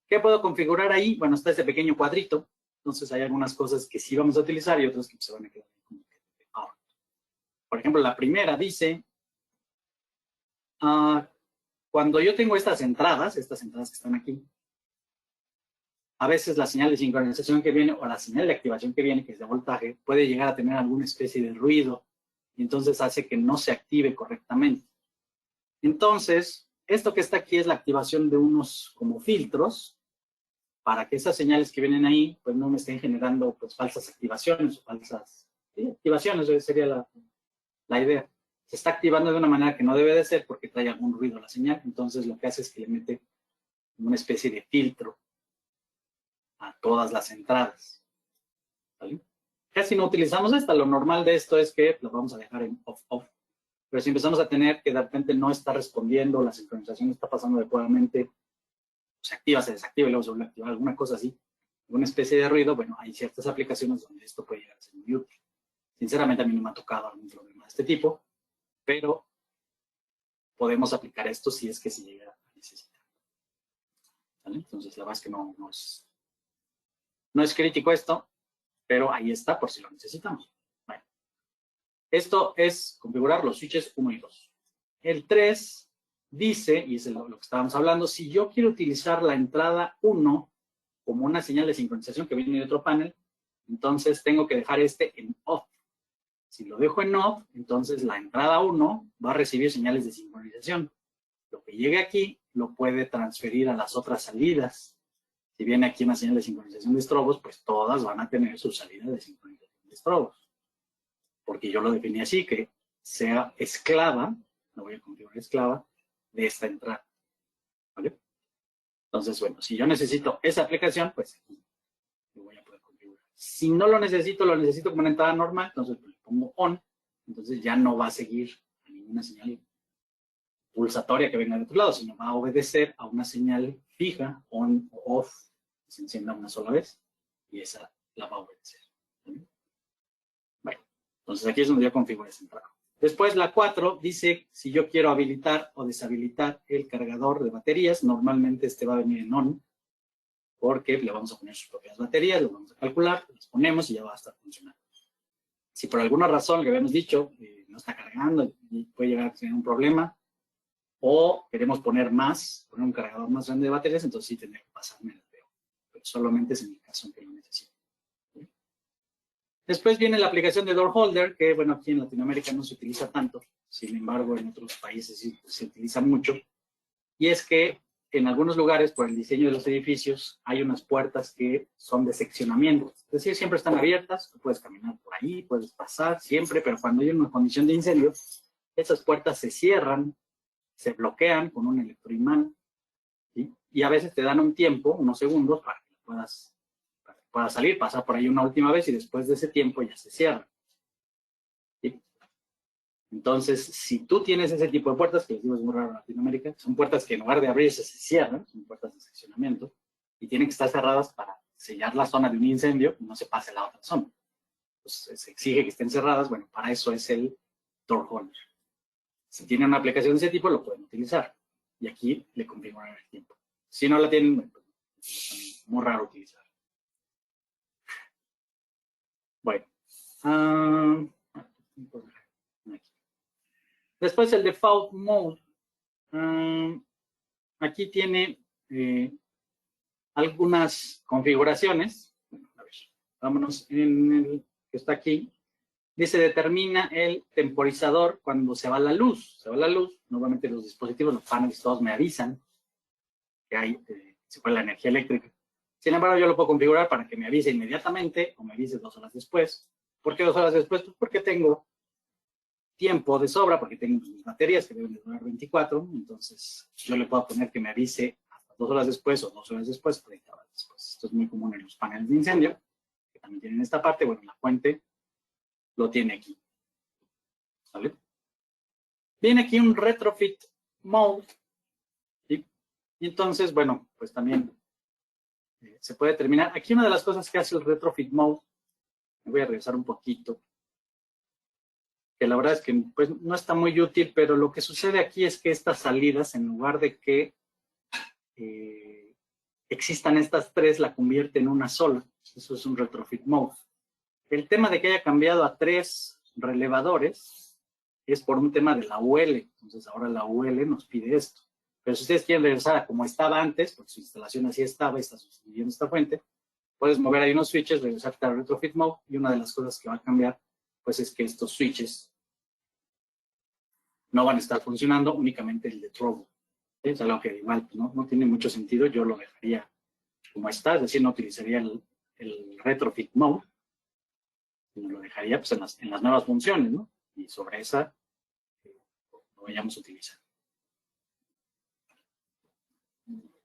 ¿Qué puedo configurar ahí? Bueno, está este pequeño cuadrito. Entonces, hay algunas cosas que sí vamos a utilizar y otras que se van a quedar como que ahora. Por ejemplo, la primera dice, cuando yo tengo estas entradas que están aquí, a veces la señal de sincronización que viene o la señal de activación que viene, que es de voltaje, puede llegar a tener alguna especie de ruido y entonces hace que no se active correctamente. Entonces, esto que está aquí es la activación de unos como filtros para que esas señales que vienen ahí pues no me estén generando pues falsas activaciones o falsas activaciones, esa sería la idea. Se está activando de una manera que no debe de ser porque trae algún ruido a la señal, entonces lo que hace es que le mete una especie de filtro a todas las entradas. ¿Vale? Casi no utilizamos esta, lo normal de esto es que lo vamos a dejar en off-off. Pero si empezamos a tener que de repente no está respondiendo, la sincronización está pasando adecuadamente, se activa, se desactiva y luego se vuelve a activar, alguna cosa así, alguna especie de ruido, bueno, hay ciertas aplicaciones donde esto puede llegar a ser muy útil. Sinceramente a mí no me ha tocado algún problema de este tipo, pero podemos aplicar esto si es que se llega a necesitar. ¿Vale? Entonces la verdad es que no es crítico esto, pero ahí está por si lo necesitamos. Bueno, Esto es configurar los switches 1 y 2. El 3 dice, y es lo que estábamos hablando, si yo quiero utilizar la entrada 1 como una señal de sincronización que viene de otro panel, entonces tengo que dejar este en off. Si lo dejo en off, entonces la entrada 1 va a recibir señales de sincronización. Lo que llegue aquí lo puede transferir a las otras salidas. Si viene aquí una señal de sincronización de estrobos, pues todas van a tener su salida de sincronización de estrobos. Porque yo lo definí así, que sea esclava, lo voy a configurar esclava, de esta entrada. ¿Vale? Entonces, bueno, si yo necesito esa aplicación, pues aquí lo voy a poder configurar. Si no lo necesito como una entrada normal, entonces le pongo on, entonces ya no va a seguir a ninguna señal pulsatoria que venga de otro lado, sino va a obedecer a una señal fija, on o off, que se encienda una sola vez, y esa la va a obedecer. ¿Vale? Bueno, entonces aquí es donde yo configuro esa entrada. Después la 4 dice si yo quiero habilitar o deshabilitar el cargador de baterías. Normalmente este va a venir en on, porque le vamos a poner sus propias baterías, lo vamos a calcular, las ponemos y ya va a estar funcionando. Si por alguna razón, que habíamos dicho, no está cargando y puede llegar a tener un problema, o queremos poner un cargador más grande de baterías, entonces sí tendría que pasarme el PO. Pero solamente es en el caso en que lo necesite. Después viene la aplicación de Door Holder, que bueno, aquí en Latinoamérica no se utiliza tanto, sin embargo en otros países sí se utiliza mucho. Y es que en algunos lugares, por el diseño de los edificios, hay unas puertas que son de seccionamiento. Es decir, siempre están abiertas, tú puedes caminar por ahí, puedes pasar siempre, pero cuando hay una condición de incendio, esas puertas se cierran, se bloquean con un electroimán, ¿sí? Y a veces te dan un tiempo, unos segundos, para que puedas salir, pasar por ahí una última vez y después de ese tiempo ya se cierra. ¿Sí? Entonces, si tú tienes ese tipo de puertas, que les digo es muy raro en Latinoamérica, son puertas que en lugar de abrirse se cierran, son puertas de seccionamiento, y tienen que estar cerradas para sellar la zona de un incendio y no se pase a la otra zona. Pues se exige que estén cerradas, bueno, para eso es el door holder. Si tienen una aplicación de ese tipo, lo pueden utilizar. Y aquí le configuran el tiempo. Si no la tienen, bueno, es muy raro utilizar. Bueno. Después el default mode. Aquí tiene algunas configuraciones. Bueno, a ver, vámonos en el que está aquí. Dice, determina el temporizador cuando se va la luz. Se va la luz, normalmente los dispositivos, los paneles, todos me avisan que se fue la energía eléctrica. Sin embargo, yo lo puedo configurar para que me avise inmediatamente o me avise 2 horas después. ¿Por qué 2 horas después? Pues porque tengo tiempo de sobra, porque tengo mis baterías que deben de durar 24. Entonces, yo le puedo poner que me avise hasta 2 horas después o 2 horas después, 30 horas después. Esto es muy común en los paneles de incendio, que también tienen esta parte. Bueno, la fuente lo tiene aquí. ¿Vale? Viene aquí un retrofit mode. ¿Sí? Y entonces, bueno, pues también se puede terminar. Aquí una de las cosas que hace el retrofit mode, me voy a regresar un poquito, que la verdad es que pues, no está muy útil, pero lo que sucede aquí es que estas salidas, en lugar de que existan estas 3, la convierte en una sola. Eso es un retrofit mode. El tema de que haya cambiado a 3 relevadores es por un tema de la UL. Entonces ahora la UL nos pide esto. Pero si ustedes quieren regresar a como estaba antes, porque su instalación así estaba y está sustituyendo esta fuente, puedes mover ahí unos switches, regresarte al retrofit mode, y una de las cosas que va a cambiar, pues es que estos switches no van a estar funcionando, únicamente el de trouble. Es algo que igual pues, no tiene mucho sentido, yo lo dejaría como está, es decir, no utilizaría el retrofit mode, sino lo dejaría pues, en las nuevas funciones, ¿no? Y sobre esa lo vayamos a utilizar.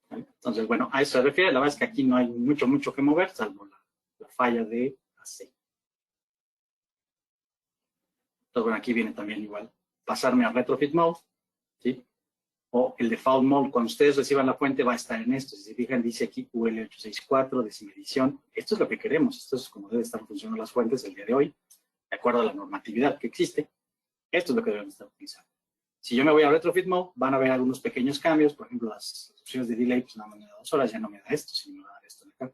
¿Vale? Entonces, bueno, a eso se refiere. La verdad es que aquí no hay mucho que mover, salvo la falla de AC. Entonces, bueno, aquí viene también igual pasarme a retrofit mode, ¿sí? O el default mode, cuando ustedes reciban la fuente, va a estar en esto. Si se fijan, dice aquí UL864, decimedición. Esto es lo que queremos. Esto es como deben estar funcionando las fuentes el día de hoy, de acuerdo a la normatividad que existe. Esto es lo que deben estar utilizando. Si yo me voy a retrofit mode, van a ver algunos pequeños cambios. Por ejemplo, las opciones de delay, pues nada más me da 2 horas, ya no me da esto, sino me va a dar esto de acá.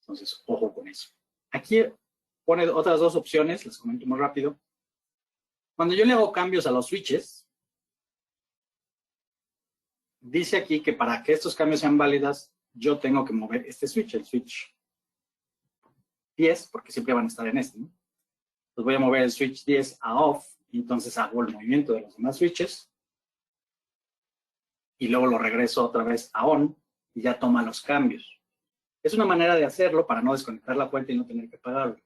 Entonces, ojo con eso. Aquí pone otras 2 opciones, las comento muy rápido. Cuando yo le hago cambios a los switches, dice aquí que para que estos cambios sean válidas, yo tengo que mover este switch, el switch 10, porque siempre van a estar en este, ¿no? Pues voy a mover el switch 10 a off, y entonces hago el movimiento de los demás switches, y luego lo regreso otra vez a on, y ya toma los cambios. Es una manera de hacerlo para no desconectar la fuente y no tener que apagarlo.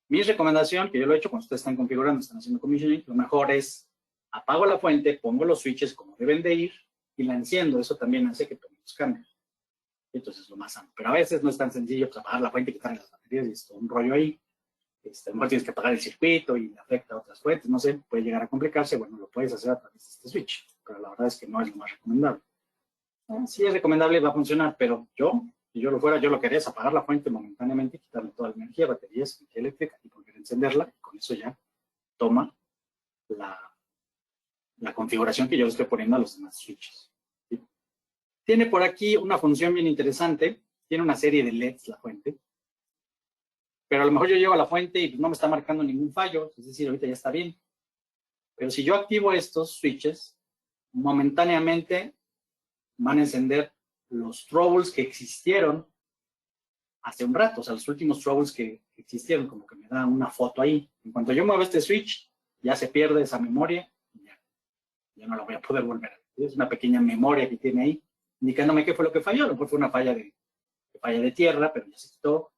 Mi recomendación, que yo lo he hecho cuando ustedes están configurando, están haciendo commissioning, lo mejor es apago la fuente, pongo los switches como deben de ir, y la enciendo. Eso también hace que tome los cambios. Entonces es lo más sano. Pero a veces no es tan sencillo pues, apagar la fuente y quitarle las baterías, y es todo un rollo ahí. A lo mejor tienes que apagar el circuito y afecta a otras fuentes, no sé, puede llegar a complicarse. Bueno, lo puedes hacer a través de este switch, pero la verdad es que no es lo más recomendable. Sí es recomendable, va a funcionar, pero si yo lo fuera, yo lo que haría es apagar la fuente momentáneamente, quitarle toda la energía, baterías, energía eléctrica, y volver a encenderla, y con eso ya toma la configuración que yo le estoy poniendo a los demás switches. ¿Sí? Tiene por aquí una función bien interesante, tiene una serie de LEDs la fuente, pero a lo mejor yo llego a la fuente y no me está marcando ningún fallo, es decir, ahorita ya está bien. Pero si yo activo estos switches, momentáneamente van a encender los troubles que existieron hace un rato, o sea, los últimos troubles que existieron, como que me da una foto ahí. En cuanto yo muevo este switch, ya se pierde esa memoria y ya no la voy a poder volver a ver. Es una pequeña memoria que tiene ahí, indicándome qué fue lo que falló. A lo mejor fue una falla de tierra, pero ya se quitó.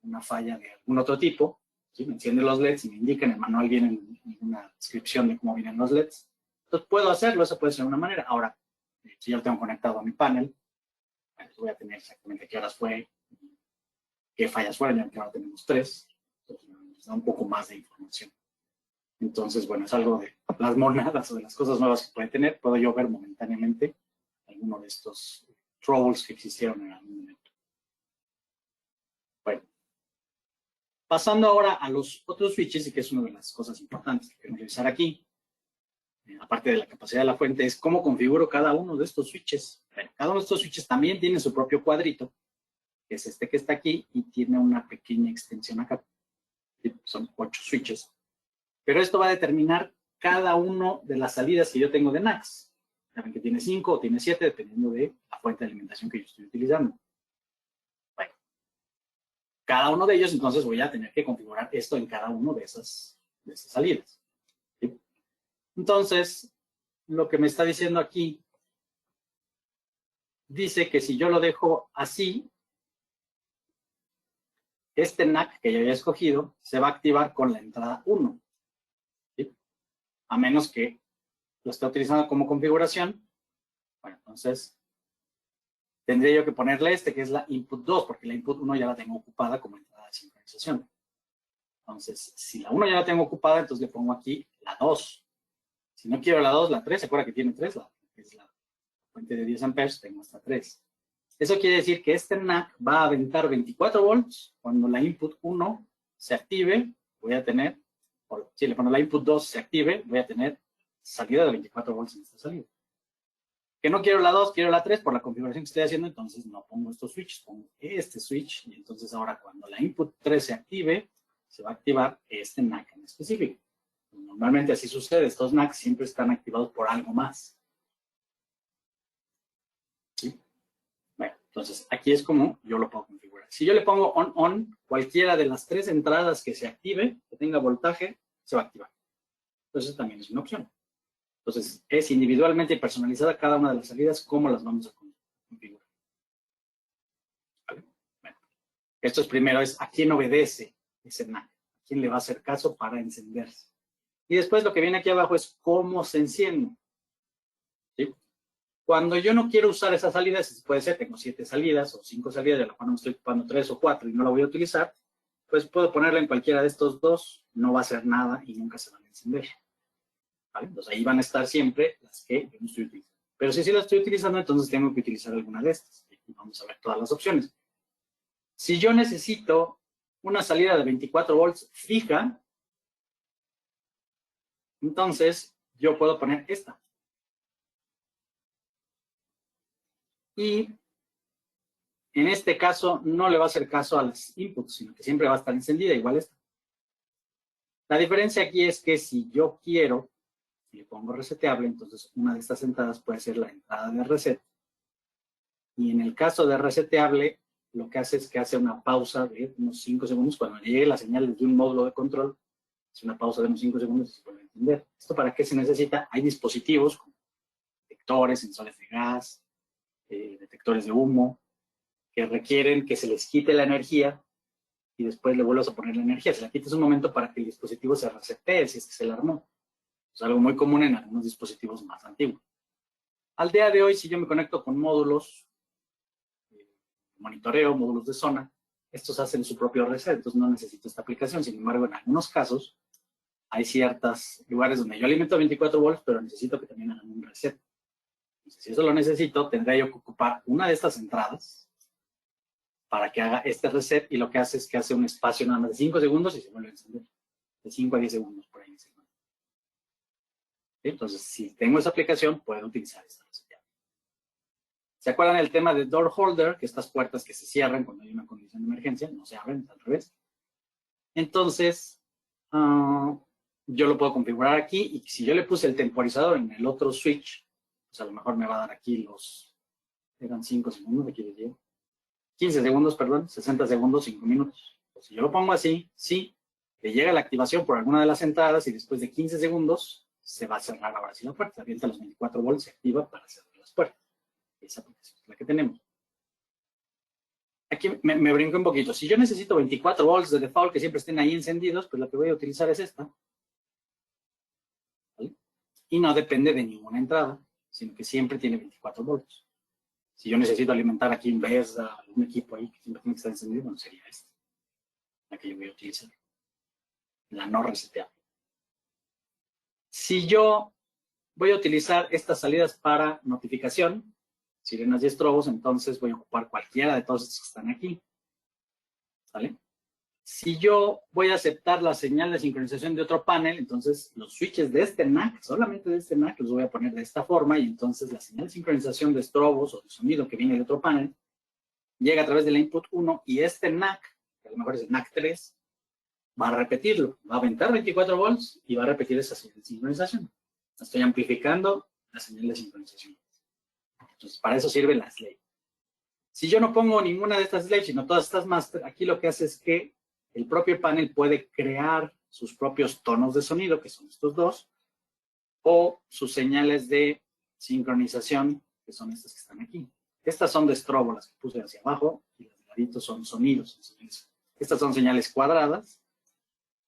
Una falla de algún otro tipo, ¿sí? Me enciende los LEDs y me indica en el manual, viene una descripción de cómo vienen los LEDs. Entonces puedo hacerlo, eso puede ser una manera. Ahora, si yo lo tengo conectado a mi panel, pues voy a tener exactamente qué horas fue, qué fallas fueron, ya que ahora tenemos 3, entonces nos da un poco más de información. Entonces, bueno, es algo de las monadas o de las cosas nuevas que puede tener. Puedo yo ver momentáneamente alguno de estos troubles que existieron en algún momento. Bueno. Pasando ahora a los otros switches, y que es una de las cosas importantes que queremos revisar aquí, aparte de la capacidad de la fuente, es cómo configuro cada uno de estos switches. Bueno, cada uno de estos switches también tiene su propio cuadrito, que es este que está aquí, y tiene una pequeña extensión acá. Son 8 switches. Pero esto va a determinar cada uno de las salidas que yo tengo de NACS. Saben que tiene 5 o tiene 7, dependiendo de la fuente de alimentación que yo estoy utilizando. Bueno, cada uno de ellos, entonces voy a tener que configurar esto en cada uno de esas salidas. ¿Sí? Entonces, lo que me está diciendo aquí, dice que si yo lo dejo así, este NAC que yo había escogido se va a activar con la entrada 1. ¿Sí? A menos que lo esté utilizando como configuración. Bueno, entonces tendría yo que ponerle este, que es la input 2, porque la input 1 ya la tengo ocupada como entrada de sincronización. Entonces, si la 1 ya la tengo ocupada, entonces le pongo aquí la 2. Si no quiero la 2, la 3, ¿se acuerda que tiene 3? Es la fuente de 10 amperes, tengo hasta 3. Eso quiere decir que este NAC va a aventar 24 volts. Cuando la input 1 se active, voy a tener, cuando la input 2 se active, voy a tener salida de 24 volts en esta salida. Que no quiero la 2, quiero la 3 por la configuración que estoy haciendo, entonces no pongo estos switches, pongo este switch, y entonces ahora cuando la input 3 se active, se va a activar este NAC en específico. Normalmente así sucede, estos NACs siempre están activados por algo más. ¿Sí? Bueno, entonces aquí es como yo lo puedo configurar. Si yo le pongo on, cualquiera de las 3 entradas que se active, que tenga voltaje, se va a activar. Entonces también es una opción. Entonces, es individualmente personalizada cada una de las salidas, cómo las vamos a configurar. ¿Vale? Bueno, esto es primero, es a quién obedece ese NAC, a quién le va a hacer caso para encenderse. Y después lo que viene aquí abajo es cómo se enciende. ¿Sí? Cuando yo no quiero usar esas salidas, puede ser, tengo 7 salidas o 5 salidas, de las cuales me estoy ocupando 3 o 4 y no la voy a utilizar, pues puedo ponerla en cualquiera de estos dos, no va a hacer nada y nunca se van a encender. ¿Vale? Entonces ahí van a estar siempre las que yo no estoy utilizando. Pero si sí las estoy utilizando, entonces tengo que utilizar alguna de estas. Y aquí vamos a ver todas las opciones. Si yo necesito una salida de 24 volts fija, entonces yo puedo poner esta. Y en este caso no le va a hacer caso a las inputs, sino que siempre va a estar encendida, igual esta. La diferencia aquí es que si yo quiero, si le pongo reseteable, entonces una de estas entradas puede ser la entrada de reset. Y en el caso de reseteable, lo que hace es que hace una pausa de unos 5 segundos. Cuando le llegue la señal desde un módulo de control, es una pausa de unos 5 segundos y se puede entender. ¿Esto para qué se necesita? Hay dispositivos como detectores, sensores de gas, detectores de humo, que requieren que se les quite la energía y después le vuelvas a poner la energía. Se la quites un momento para que el dispositivo se resetee si es que se le armó. Es algo muy común en algunos dispositivos más antiguos. Al día de hoy, si yo me conecto con módulos, monitoreo, módulos de zona, estos hacen su propio reset, entonces no necesito esta aplicación. Sin embargo, en algunos casos, hay ciertos lugares donde yo alimento a 24 volts, pero necesito que también hagan un reset. Entonces, si eso lo necesito, tendré yo que ocupar una de estas entradas para que haga este reset, y lo que hace es que hace un espacio nada más de 5 segundos y se vuelve a encender. De 5 a 10 segundos por ahí. Entonces, si tengo esa aplicación, puedo utilizar esta reset. ¿Se acuerdan el tema de door holder? Que estas puertas que se cierran cuando hay una condición de emergencia, no se abren, al revés. Entonces, yo lo puedo configurar aquí, y si yo le puse el temporizador en el otro switch, pues a lo mejor me va a dar aquí eran 5 segundos, aquí les digo. 15 segundos, perdón, 60 segundos, 5 minutos. Pues si yo lo pongo así, sí, le llega la activación por alguna de las entradas y después de 15 segundos se va a cerrar ahora sí la puerta. Se avienta los 24 volts, se activa para cerrar las puertas. Esa aplicación es la que tenemos. Aquí me brinco un poquito. Si yo necesito 24 volts de default que siempre estén ahí encendidos, pues la que voy a utilizar es esta. ¿Vale? Y no depende de ninguna entrada, sino que siempre tiene 24 volts. Si yo necesito alimentar aquí en vez de algún equipo ahí que siempre tiene que estar encendido, bueno, sería esta, la que yo voy a utilizar. La no reseteable. Si yo voy a utilizar estas salidas para notificación, sirenas y estrobos, entonces voy a ocupar cualquiera de todos estos que están aquí. ¿Vale? Si yo voy a aceptar la señal de sincronización de otro panel, entonces los switches de este NAC, solamente de este NAC, los voy a poner de esta forma, y entonces la señal de sincronización de estrobos o de sonido que viene de otro panel llega a través del input 1, y este NAC, que a lo mejor es el NAC 3, va a repetirlo, va a aventar 24 volts y va a repetir esa señal de sincronización. Estoy amplificando la señal de sincronización. Entonces, para eso sirve la slave. Si yo no pongo ninguna de estas slaves, sino todas estas master, aquí lo que hace es que el propio panel puede crear sus propios tonos de sonido, que son estos dos, o sus señales de sincronización, que son estas que están aquí. Estas son de estrobo, las que puse hacia abajo, y las de ladito son sonidos. Estas son señales cuadradas,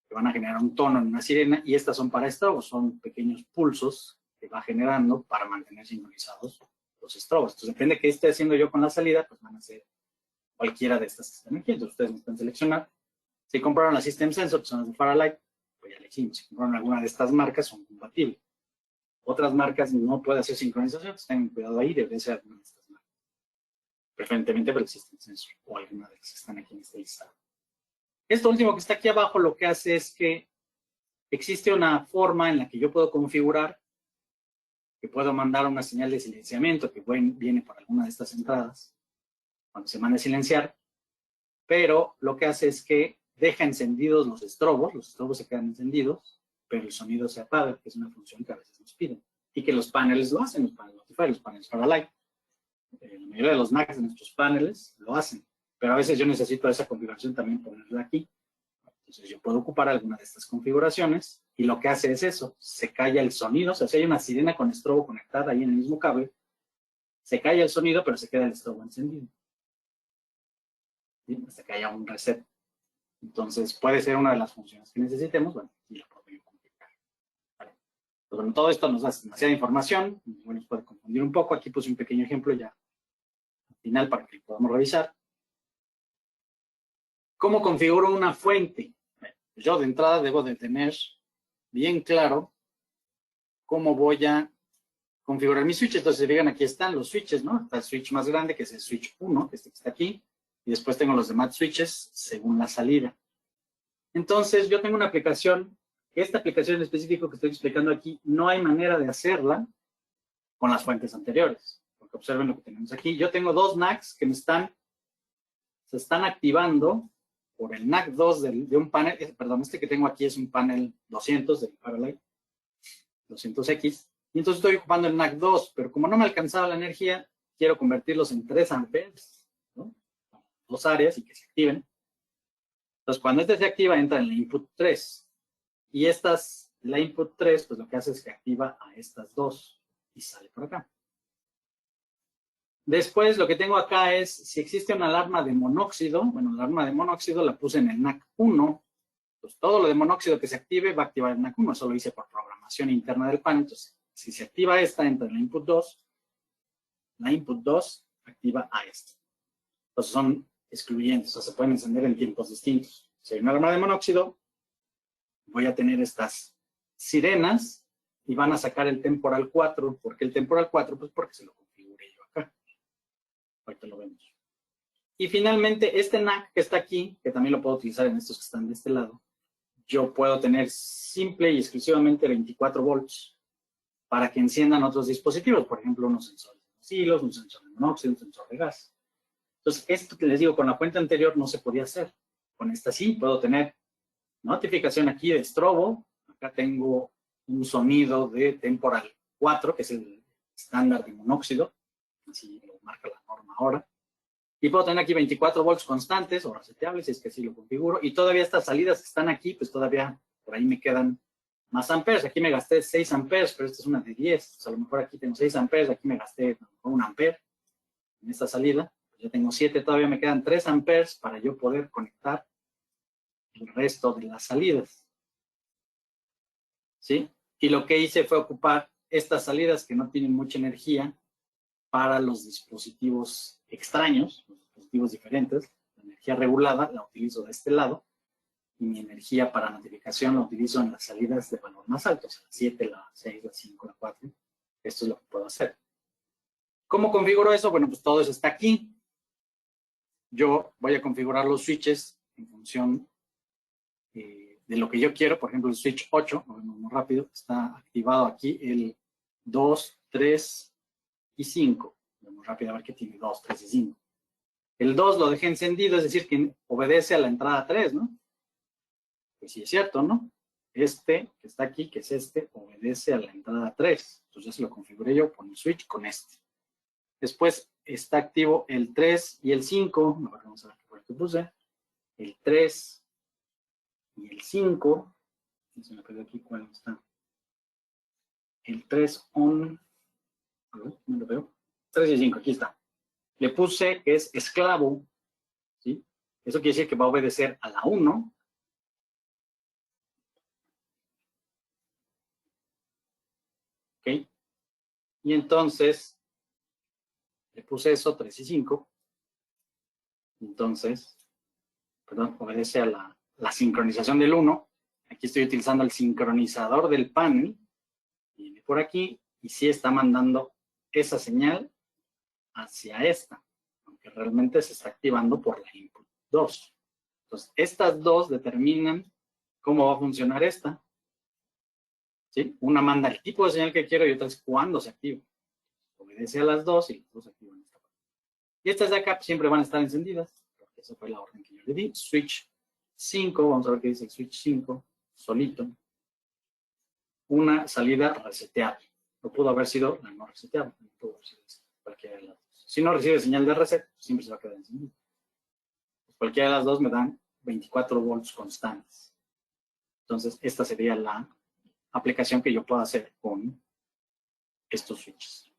que van a generar un tono en una sirena, y estas son para estrobos, son pequeños pulsos que va generando para mantener sincronizados los estrobos. Entonces, depende de qué esté haciendo yo con la salida, pues van a ser cualquiera de estas que están aquí. Entonces, ustedes me pueden seleccionar. Si compraron la System Sensor, que son las de Faralight, pues ya le hicimos. Si compraron alguna de estas marcas, son compatibles. Otras marcas no pueden hacer sincronización, pues tengan cuidado ahí, debe ser alguna de estas marcas. Preferentemente para el System Sensor o alguna de las que están aquí en este listado. Esto último que está aquí abajo lo que hace es que existe una forma en la que yo puedo configurar que puedo mandar una señal de silenciamiento que viene por alguna de estas entradas cuando se manda a silenciar, pero lo que hace es que deja encendidos los estrobos se quedan encendidos, pero el sonido se apaga, que es una función que a veces nos piden, y que los paneles lo hacen, los paneles Notify, los paneles Faralight. La mayoría de los NACs de nuestros paneles lo hacen, pero a veces yo necesito esa configuración también ponerla aquí. Entonces yo puedo ocupar alguna de estas configuraciones, y lo que hace es eso, se calla el sonido. O sea, si hay una sirena con estrobo conectada ahí en el mismo cable, se calla el sonido, pero se queda el estrobo encendido. ¿Sí? Hasta que haya un reset. Entonces puede ser una de las funciones que necesitemos, bueno, y la puedo yo configurar. ¿Vale? Pues, bueno, todo esto nos da demasiada información, bueno, nos puede confundir un poco. Aquí puse un pequeño ejemplo ya al final para que lo podamos revisar. ¿Cómo configuro una fuente? Yo de entrada debo de tener bien claro cómo voy a configurar mis switches. Entonces, si fijan, aquí están los switches, ¿no? Está el switch más grande, que es el switch 1, que está aquí, y después tengo los demás switches según la salida. Entonces, yo tengo una aplicación, esta aplicación en específico que estoy explicando aquí, no hay manera de hacerla con las fuentes anteriores, porque observen lo que tenemos aquí. Yo tengo dos NACs que se están activando por el NAC 2 de un panel, perdón, este que tengo aquí es un panel 200 del Firelight, 200X, y entonces estoy ocupando el NAC 2, pero como no me alcanzaba la energía, quiero convertirlos en 3 amperes, ¿no? Dos áreas y que se activen. Entonces, cuando este se activa, entra en la input 3. Y la input 3, pues lo que hace es que activa a estas dos y sale por acá. Después, lo que tengo acá es, si existe una alarma de monóxido, bueno, la alarma de monóxido la puse en el NAC 1. Pues todo lo de monóxido que se active va a activar el NAC 1. Eso lo hice por programación interna del panel. Entonces, si se activa esta, entra en la input 2. La input 2 activa a esta. Entonces, son excluyentes, o sea, se pueden encender en tiempos distintos. Si hay una alarma de monóxido, voy a tener estas sirenas y van a sacar el temporal 4. ¿Por qué el temporal 4? Pues porque se lo configuré yo acá. Ahorita lo vemos. Y finalmente, este NAC que está aquí, que también lo puedo utilizar en estos que están de este lado, yo puedo tener simple y exclusivamente 24 volts para que enciendan otros dispositivos, por ejemplo, unos sensores de hilos, un sensor de monóxido, un sensor de gas. Entonces, esto que les digo, con la fuente anterior no se podía hacer. Con esta sí, puedo tener notificación aquí de estrobo. Acá tengo un sonido de temporal 4, que es el estándar de monóxido. Así lo marca la norma ahora. Y puedo tener aquí 24 volts constantes o reseteables, si es que así lo configuro. Y todavía estas salidas que están aquí, pues todavía por ahí me quedan más amperes. Aquí me gasté 6 amperes, pero esta es una de 10. O sea, a lo mejor aquí tengo 6 amperes, aquí me gasté 1 amper en esta salida. Ya tengo 7, todavía me quedan 3 amperes para yo poder conectar el resto de las salidas. ¿Sí? Y lo que hice fue ocupar estas salidas que no tienen mucha energía para los dispositivos extraños, los dispositivos diferentes. La energía regulada la utilizo de este lado y mi energía para notificación la utilizo en las salidas de valor más alto, o sea, la 7, la 6, la 5, la 4. Esto es lo que puedo hacer. ¿Cómo configuro eso? Bueno, pues todo eso está aquí. Yo voy a configurar los switches en función de lo que yo quiero. Por ejemplo, el switch 8, lo vemos muy rápido, está activado aquí el 2, 3 y 5. Vamos rápido a ver que tiene 2, 3 y 5. El 2 lo dejé encendido, es decir, que obedece a la entrada 3, ¿no? Pues sí es cierto, ¿no? Este que está aquí, que es este, obedece a la entrada 3. Entonces ya se lo configuré yo con el switch con este. Después está activo el 3 y el 5. Vamos a ver qué fue lo que puse. El 3 y el 5. Se me perdió aquí cuál está. El 3 on. A ver, no lo veo. 3 y 5, aquí está. Le puse que es esclavo. ¿Sí? Eso quiere decir que va a obedecer a la 1. ¿Ok? Y entonces le puse eso, 3 y 5. Entonces, perdón, obedece a la sincronización del 1. Aquí estoy utilizando el sincronizador del panel. Viene por aquí y sí está mandando esa señal hacia esta, aunque realmente se está activando por la input 2. Entonces, estas dos determinan cómo va a funcionar esta. ¿Sí? Una manda el tipo de señal que quiero y otra es cuándo se activa. Obedece a las dos y las dos se activan esta parte. Y estas de acá siempre van a estar encendidas, porque esa fue la orden que yo le di. Switch 5, vamos a ver qué dice el switch 5, solito. Una salida reseteable. No pudo haber sido la no reseteable. No pudo haber sido cualquiera de las dos. Si no recibe señal de reset, siempre se va a quedar encendido. Cualquiera de las dos me dan 24 volts constantes. Entonces, esta sería la aplicación que yo puedo hacer con estos switches.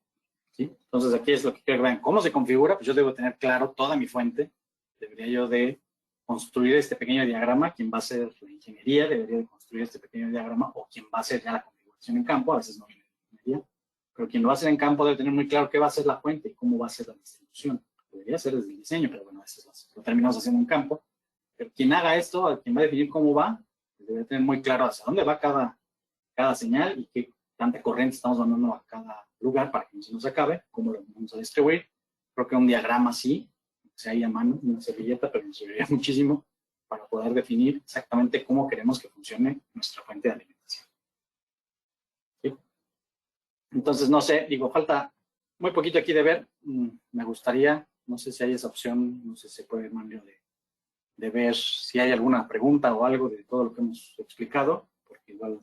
¿Sí? Entonces, aquí es lo que quiero que vean. ¿Cómo se configura? Pues yo debo tener claro toda mi fuente. Debería yo de construir este pequeño diagrama. Quien va a hacer la ingeniería debería de construir este pequeño diagrama, o quien va a hacer ya la configuración en campo. A veces no viene de ingeniería, pero quien lo va a hacer en campo debe tener muy claro qué va a ser la fuente y cómo va a ser la distribución. Debería ser desde el diseño, pero bueno, a veces lo terminamos haciendo en campo. Pero quien haga esto, quien va a definir cómo va, debe tener muy claro hacia dónde va cada señal y qué tanta corriente estamos mandando a cada lugar para que no se nos acabe, cómo lo vamos a distribuir. Creo que un diagrama así, sea ahí a mano, una servilleta, pero nos serviría muchísimo para poder definir exactamente cómo queremos que funcione nuestra fuente de alimentación. ¿Sí? Entonces, no sé, digo, falta muy poquito aquí de ver. Me gustaría, no sé si hay esa opción, no sé si se puede, Manlio, de ver si hay alguna pregunta o algo de todo lo que hemos explicado, porque igual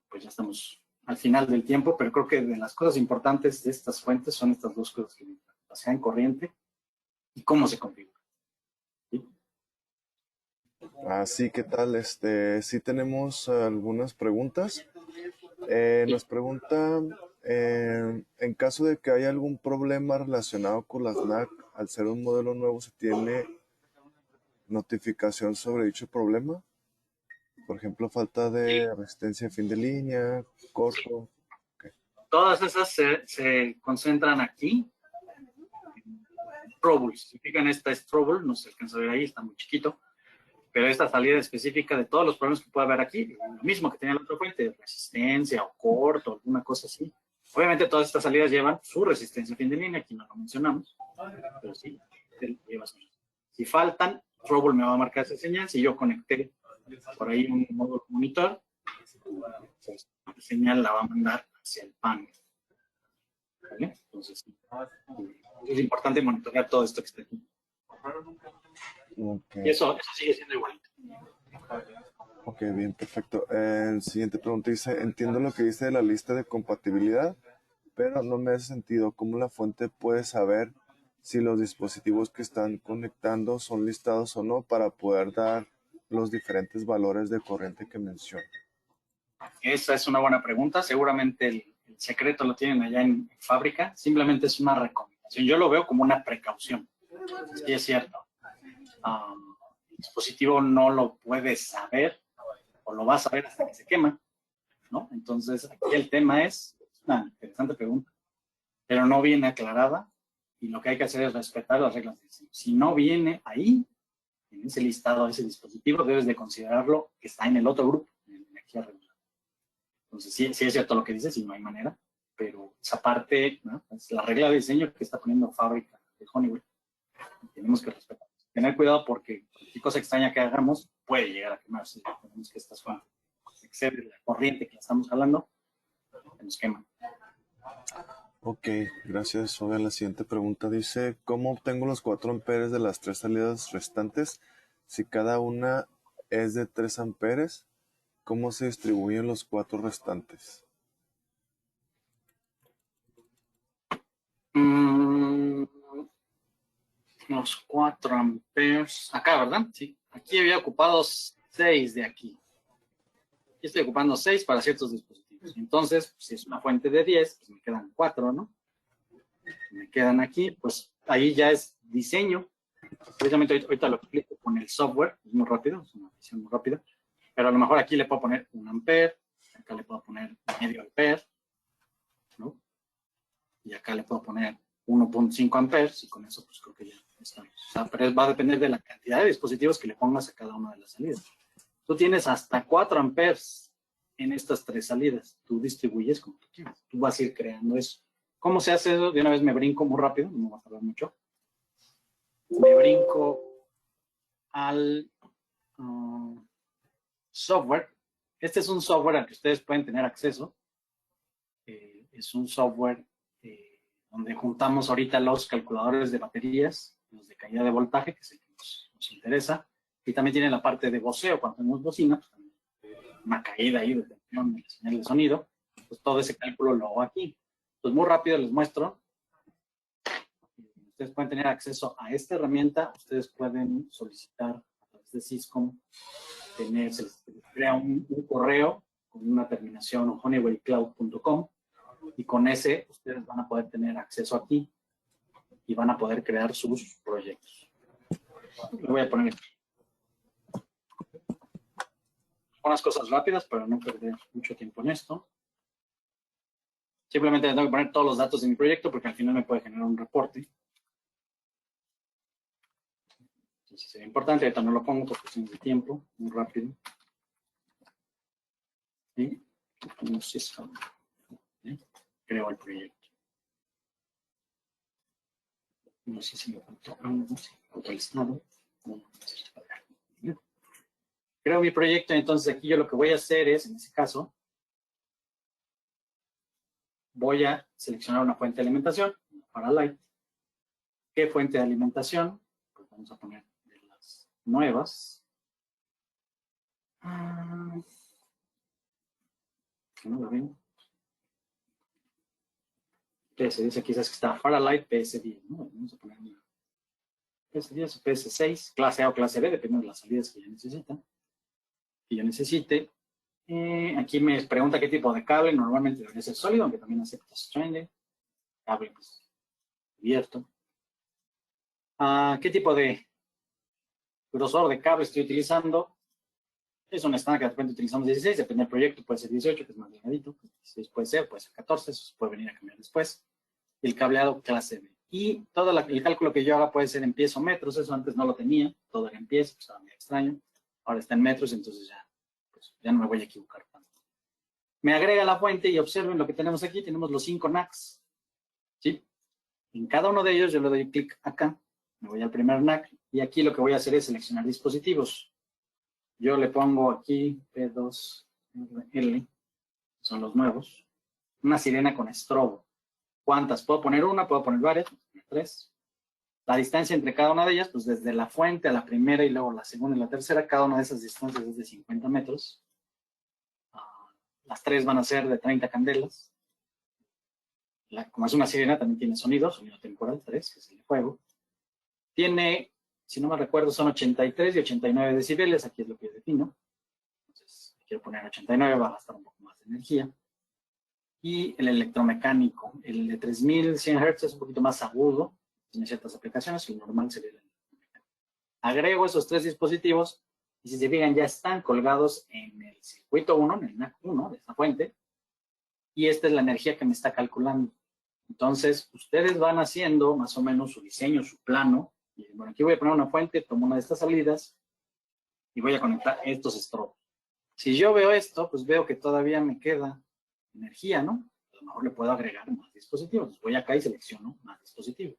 pues ya estamos al final del tiempo, pero creo que de las cosas importantes de estas fuentes son estas dos cosas, que la capacidad en corriente y cómo se configura. ¿Sí? Así, ¿qué tal? Sí tenemos algunas preguntas. Nos preguntan, en caso de que haya algún problema relacionado con las NAC, al ser un modelo nuevo, ¿se tiene notificación sobre dicho problema? Por ejemplo, falta de resistencia de fin de línea, corto. Todas esas se concentran aquí. Trouble, si fijan, esta es trouble, no se alcanza a ver ahí, está muy chiquito, pero esta salida específica de todos los problemas que puede haber aquí, lo mismo que tenía la otra fuente, resistencia o corto, alguna cosa así. Obviamente todas estas salidas llevan su resistencia a fin de línea, aquí no lo mencionamos, pero sí, lleva su. Si faltan, trouble me va a marcar esa señal. Si yo conecté por ahí un módulo monitor, pues la señal la va a mandar hacia el panel. ¿Vale? Entonces, es importante monitorear todo esto que está aquí. Okay. Y eso sigue siendo igual. Ok, bien, perfecto. Siguiente pregunta dice, entiendo lo que dice de la lista de compatibilidad, pero no me hace sentido. ¿Cómo la fuente puede saber si los dispositivos que están conectando son listados o no para poder dar los diferentes valores de corriente que menciona? Esa es una buena pregunta. Seguramente el secreto lo tienen allá en fábrica. Simplemente es una recomendación. Yo lo veo como una precaución. Sí, es cierto. El dispositivo no lo puede saber o lo va a saber hasta que se quema, ¿no? Entonces, aquí el tema es una interesante pregunta, pero no viene aclarada y lo que hay que hacer es respetar las reglas del diseño. Si no viene ahí, en ese listado, ese dispositivo, debes de considerarlo que está en el otro grupo, en energía regular. Entonces, sí es cierto lo que dices y no hay manera, pero esa parte, ¿no? Es la regla de diseño que está poniendo fábrica de Honeywell. Tenemos que respetar. Tener cuidado porque cualquier cosa extraña que hagamos puede llegar a quemarse. Tenemos que estas fuentes excede la corriente que estamos jalando, se nos queman. Ok, gracias. Ahora la siguiente pregunta dice, ¿cómo obtengo los 4 amperes de las 3 salidas restantes? Si cada una es de 3 amperes, ¿cómo se distribuyen los 4 restantes? Los 4 amperes. Acá, ¿verdad? Sí. Aquí había ocupado 6 de aquí. Aquí estoy ocupando 6 para ciertos dispositivos. Entonces, si es una fuente de 10, pues me quedan 4, ¿no? Me quedan aquí, pues ahí ya es diseño. Precisamente ahorita lo explico con el software. Es muy rápido, es una visión muy rápida. Pero a lo mejor aquí le puedo poner 1 ampere, acá le puedo poner medio ampere, ¿no? Y acá le puedo poner 1.5 amperes y con eso pues creo que ya está. O sea, pero va a depender de la cantidad de dispositivos que le pongas a cada una de las salidas. Tú tienes hasta 4 amperes en estas 3 salidas. Tú distribuyes como tú quieras. Tú vas a ir creando eso. ¿Cómo se hace eso? De una vez me brinco muy rápido, no me va a tardar mucho. Me brinco al software. Este es un software al que ustedes pueden tener acceso. Es un software donde juntamos ahorita los calculadores de baterías, los de caída de voltaje, que es el que nos interesa, y también tiene la parte de voceo, cuando tenemos bocina, pues, una caída ahí de tensión de la señal de sonido, pues todo ese cálculo lo hago aquí. Pues muy rápido les muestro. Ustedes pueden tener acceso a esta herramienta, ustedes pueden solicitar a través de Syscom, se les crea un correo con una terminación honeywellcloud.com, y con ese ustedes van a poder tener acceso aquí y van a poder crear sus proyectos. Lo voy a poner aquí. Unas cosas rápidas para no perder mucho tiempo en esto. Simplemente tengo que poner todos los datos de mi proyecto porque al final me puede generar un reporte. Entonces sería importante, ahorita no lo pongo por cuestiones de tiempo, muy rápido. ¿Sí? Creo el proyecto. No sé si me faltó algo, autorizado. Creo mi proyecto, entonces aquí yo lo que voy a hacer es, en ese caso, voy a seleccionar una fuente de alimentación para Light. ¿Qué fuente de alimentación? Pues vamos a poner del nuevas. No lo ven. PS10, quizás que está Faralight PS10, ¿no? Vamos a poner PS10 o PS6, clase A o clase B, dependiendo de las salidas que yo necesite. Aquí me pregunta qué tipo de cable, normalmente debería ser sólido, aunque también acepta stranded. Cable pues, abierto. ¿Qué tipo de grosor de cable estoy utilizando? Es un estándar que de repente utilizamos 16, depende del proyecto, puede ser 18, que es más delgadito, 16 puede ser 14, eso se puede venir a cambiar después. El cableado clase B. Y todo el cálculo que yo haga puede ser en pies o metros, eso antes no lo tenía, todo era en pies, pues estaba muy extraño. Ahora está en metros, entonces ya no me voy a equivocar tanto. Me agrega la fuente y observen lo que tenemos aquí, tenemos los 5 NACs. ¿Sí? En cada uno de ellos yo le doy clic acá, me voy al primer NAC y aquí lo que voy a hacer es seleccionar dispositivos. Yo le pongo aquí P2L, son los nuevos, una sirena con estrobo. ¿Cuántas? ¿Puedo poner una? ¿Puedo poner varias? Puedo poner 3. La distancia entre cada una de ellas, pues desde la fuente a la primera y luego la segunda y la tercera, cada una de esas distancias es de 50 metros. Las 3 van a ser de 30 candelas. Como es una sirena, también tiene sonido temporal 3, que es el de juego. Tiene, si no me recuerdo, son 83 y 89 decibeles, aquí es lo que yo defino. Entonces, quiero poner 89, va a gastar un poco más de energía. Y el electromecánico, el de 3100 Hz es un poquito más agudo, tiene ciertas aplicaciones, el normal sería el electromecánico. Agrego esos 3 dispositivos y si se fijan ya están colgados en el circuito 1, en el NAC 1 de esta fuente, y esta es la energía que me está calculando. Entonces, ustedes van haciendo más o menos su diseño, su plano, y bueno, aquí voy a poner una fuente, tomo una de estas salidas y voy a conectar estos estrobos. Si yo veo esto, pues veo que todavía me queda energía, ¿no? A lo mejor le puedo agregar más dispositivos. Voy acá y selecciono más dispositivos.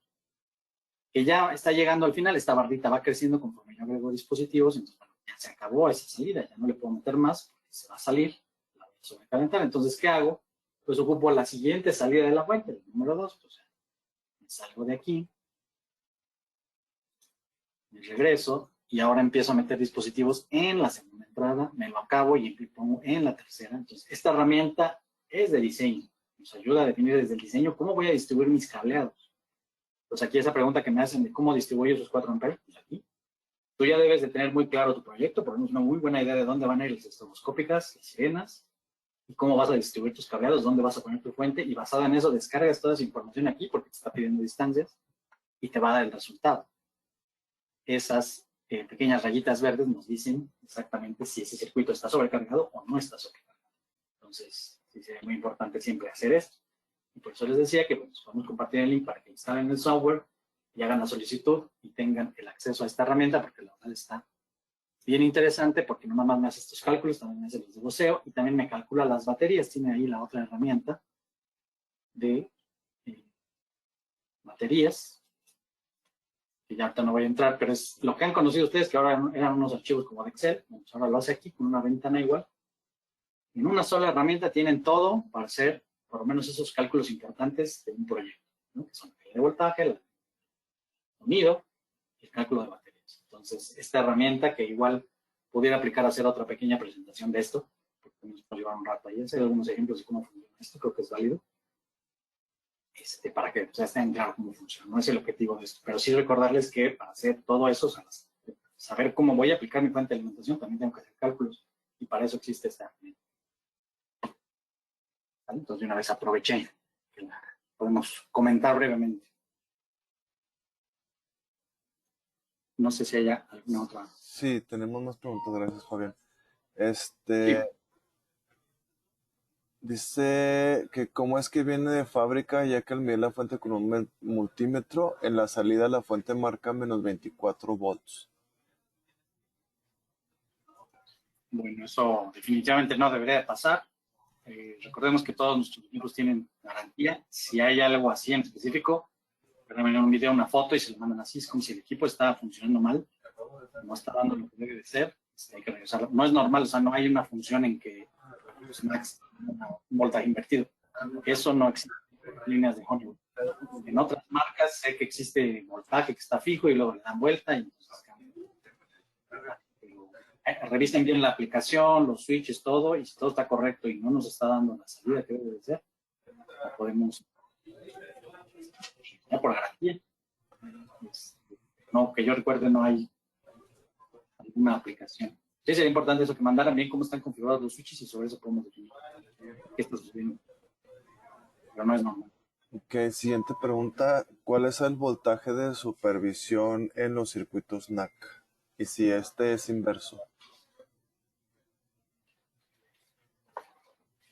Que ya está llegando al final, esta barrita va creciendo conforme yo agrego dispositivos, entonces bueno, ya se acabó esa salida, ya no le puedo meter más, porque se va a salir, la voy a sobrecalentar. Entonces, ¿qué hago? Pues ocupo la siguiente salida de la fuente, el número 2, pues me salgo de aquí, me regreso, y ahora empiezo a meter dispositivos en la segunda entrada, me lo acabo y pongo en la tercera. Entonces, esta herramienta es de diseño, nos ayuda a definir desde el diseño cómo voy a distribuir mis cableados. Pues aquí esa pregunta que me hacen de cómo distribuyo esos 4 amperes, pues aquí. Tú ya debes de tener muy claro tu proyecto, porque es una muy buena idea de dónde van a ir las estroboscópicas, las sirenas, y cómo vas a distribuir tus cableados, dónde vas a poner tu fuente, y basada en eso descargas toda esa información aquí, porque te está pidiendo distancias, y te va a dar el resultado. Esas pequeñas rayitas verdes nos dicen exactamente si ese circuito está sobrecargado o no está sobrecargado. Entonces, sí sería muy importante siempre hacer esto. Y por eso les decía que pues, podemos compartir el link para que instalen el software y hagan la solicitud y tengan el acceso a esta herramienta, porque la verdad está bien interesante, porque no nada más me hace estos cálculos, también me hace los de voceo y también me calcula las baterías. Tiene ahí la otra herramienta de baterías, que ya ahorita no voy a entrar, pero es lo que han conocido ustedes, que ahora eran unos archivos como de Excel. Bueno, pues ahora lo hace aquí con una ventana igual. En una sola herramienta tienen todo para hacer por lo menos esos cálculos importantes de un proyecto, ¿no? Que son el de voltaje, el sonido y el cálculo de baterías. Entonces, esta herramienta que igual pudiera aplicar a hacer otra pequeña presentación de esto, porque nos puede llevar un rato ahí, hacer algunos ejemplos de cómo funciona esto, creo que es válido. Para que ya estén claro cómo funciona. No es el objetivo de esto, pero sí recordarles que para hacer todo eso, saber cómo voy a aplicar mi fuente de alimentación, también tengo que hacer cálculos y para eso existe esta herramienta. ¿Vale? Entonces, de una vez aproveché que la podemos comentar brevemente. No sé si haya alguna otra. Sí, tenemos más preguntas, gracias Fabián. Sí. Dice que cómo es que viene de fábrica, ya que al medir la fuente con un multímetro, en la salida la fuente marca menos 24 volts. Bueno, eso definitivamente no debería de pasar. Recordemos que todos nuestros equipos tienen garantía. Si hay algo así en específico, pueden un video, una foto y se lo mandan así. Es como si el equipo está funcionando mal, no está dando lo que debe de ser. Hay que regresarlo. No es normal, o sea, no hay una función en que un voltaje invertido. Eso no existe en líneas de Honeywell. En otras marcas sé que existe voltaje que está fijo y luego le dan vuelta y entonces cambia. revisen bien la aplicación, los switches, todo, y si todo está correcto y no nos está dando la salida que debe de ser, la podemos, ya por garantía. No, que yo recuerde, no hay alguna aplicación. Sí, sería importante eso, que mandaran bien cómo están configurados los switches y sobre eso podemos definir qué está sucediendo. Pero no es normal. Ok, siguiente pregunta. ¿Cuál es el voltaje de supervisión en los circuitos NAC? Y si este es inverso.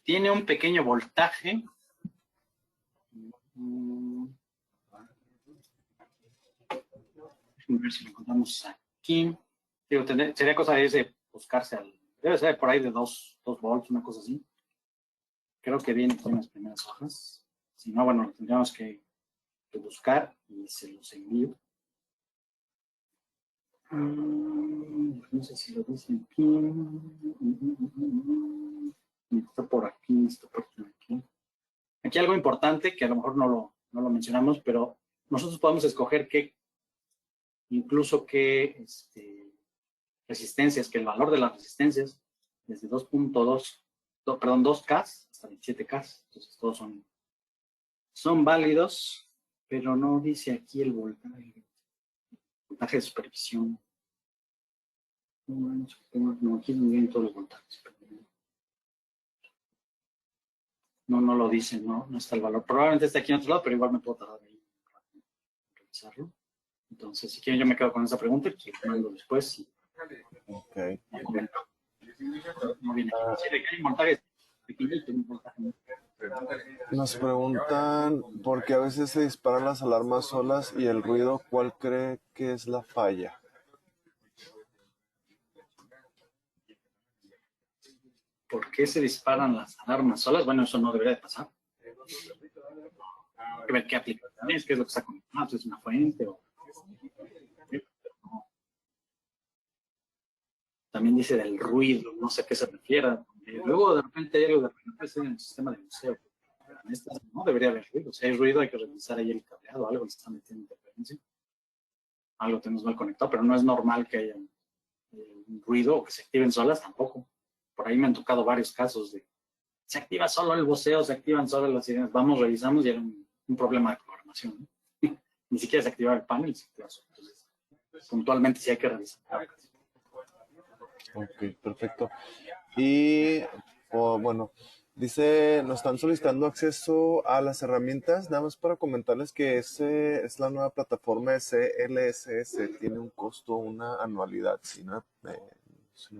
Tiene un pequeño voltaje. A ver si lo encontramos aquí. Digo, sería cosa de buscarse al... Debe ser por ahí de 2 volts, una cosa así. Creo que viene aquí en las primeras hojas. Si no, bueno, lo tendríamos que buscar y se los envío. No sé si lo dicen aquí. Está por aquí, está por aquí. Aquí algo importante que a lo mejor no lo mencionamos, pero nosotros podemos escoger incluso qué resistencias, que el valor de las resistencias desde 2K hasta 27K, entonces todos son válidos, pero no dice aquí el voltaje de supervisión. No, aquí no vienen todos los voltajes. No lo dice, no está el valor. Probablemente está aquí en otro lado, pero igual me puedo tardar ahí en revisarlo. Entonces, si quieren, yo me quedo con esa pregunta y pues, lo mando después. Y, ok. No viene aquí. Sí, de que hay voltajes pequeñitos, un voltaje. Nos preguntan por qué a veces se disparan las alarmas solas y el ruido, ¿cuál cree que es la falla? ¿Por qué se disparan las alarmas solas? Bueno, eso no debería de pasar. Hay que ver qué aplicación es, qué es lo que está conectado, si es una fuente o... También dice del ruido, no sé a qué se refiere. Luego de repente hay algo de repente en el sistema de museo. En esta no debería haber ruido. Si hay ruido hay que revisar ahí el cableado, algo le está metiendo interferencia. Algo tenemos mal conectado, pero no es normal que haya un ruido o que se activen solas tampoco. Por ahí me han tocado varios casos de se activa solo el voceo, se activan solo las sirenas. Vamos, revisamos y era un problema de programación, ¿no? Ni siquiera se activaba el panel, se activa solo. Entonces, puntualmente sí hay que revisar. Ok, perfecto. Y bueno, dice, nos están solicitando acceso a las herramientas, nada más para comentarles que ese es la nueva plataforma de CLSS, tiene un costo, una anualidad, si no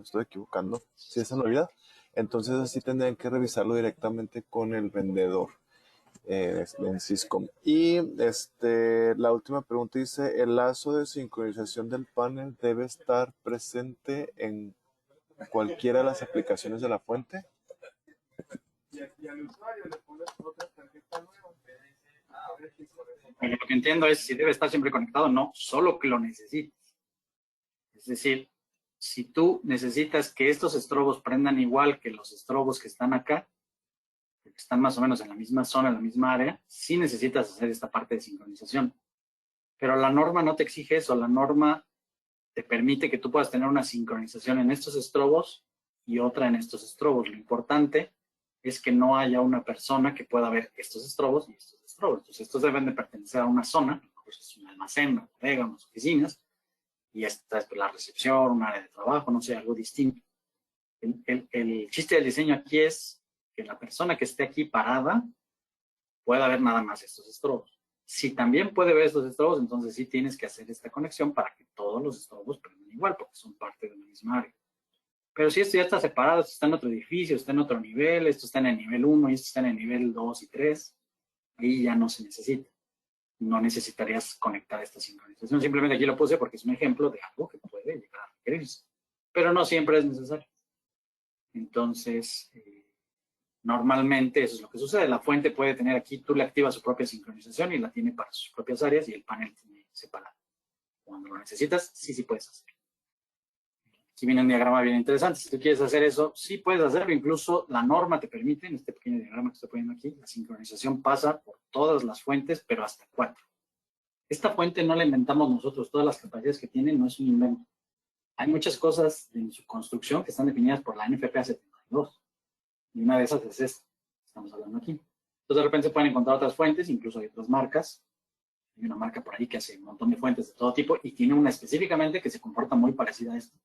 estoy equivocando, si es anualidad, entonces así tendrían que revisarlo directamente con el vendedor en Syscom. Y la última pregunta dice, ¿el lazo de sincronización del panel debe estar presente en cualquiera de las aplicaciones de la fuente? Lo que entiendo es si debe estar siempre conectado, no, solo que lo necesites. Es decir, si tú necesitas que estos estrobos prendan igual que los estrobos que están acá, que están más o menos en la misma zona, en la misma área, sí necesitas hacer esta parte de sincronización. Pero la norma no te exige eso, la norma te permite que tú puedas tener una sincronización en estos estrobos y otra en estos estrobos. Lo importante es que no haya una persona que pueda ver estos estrobos y estos estrobos. Entonces, estos deben de pertenecer a una zona, pues es un almacén, una bodega, unas oficinas, y esta es la recepción, un área de trabajo, no sé, algo distinto. El chiste del diseño aquí es que la persona que esté aquí parada pueda ver nada más estos estrobos. Si también puede ver estos estrobos, entonces sí tienes que hacer esta conexión para que todos los estrobos prendan igual, porque son parte de la misma área. Pero si esto ya está separado, esto está en otro edificio, está en otro nivel, esto está en el nivel 1 y esto está en el nivel 2 y 3, ahí ya no se necesita. No necesitarías conectar esta sincronización. Simplemente aquí lo puse porque es un ejemplo de algo que puede llegar a requerirse. Pero no siempre es necesario. Entonces, normalmente eso es lo que sucede. La fuente puede tener aquí, tú le activas su propia sincronización y la tiene para sus propias áreas y el panel tiene separado. Cuando lo necesitas, sí puedes hacerlo. Aquí viene un diagrama bien interesante. Si tú quieres hacer eso, sí puedes hacerlo. Incluso la norma te permite, en este pequeño diagrama que estoy poniendo aquí, la sincronización pasa por todas las fuentes, pero hasta 4. Esta fuente no la inventamos nosotros. Todas las capacidades que tiene no es un invento. hay muchas cosas en su construcción que están definidas por la NFPA 72. Y una de esas es esta, estamos hablando aquí. Entonces, de repente se pueden encontrar otras fuentes, incluso hay otras marcas. Hay una marca por ahí que hace un montón de fuentes de todo tipo y tiene una específicamente que se comporta muy parecida a esta.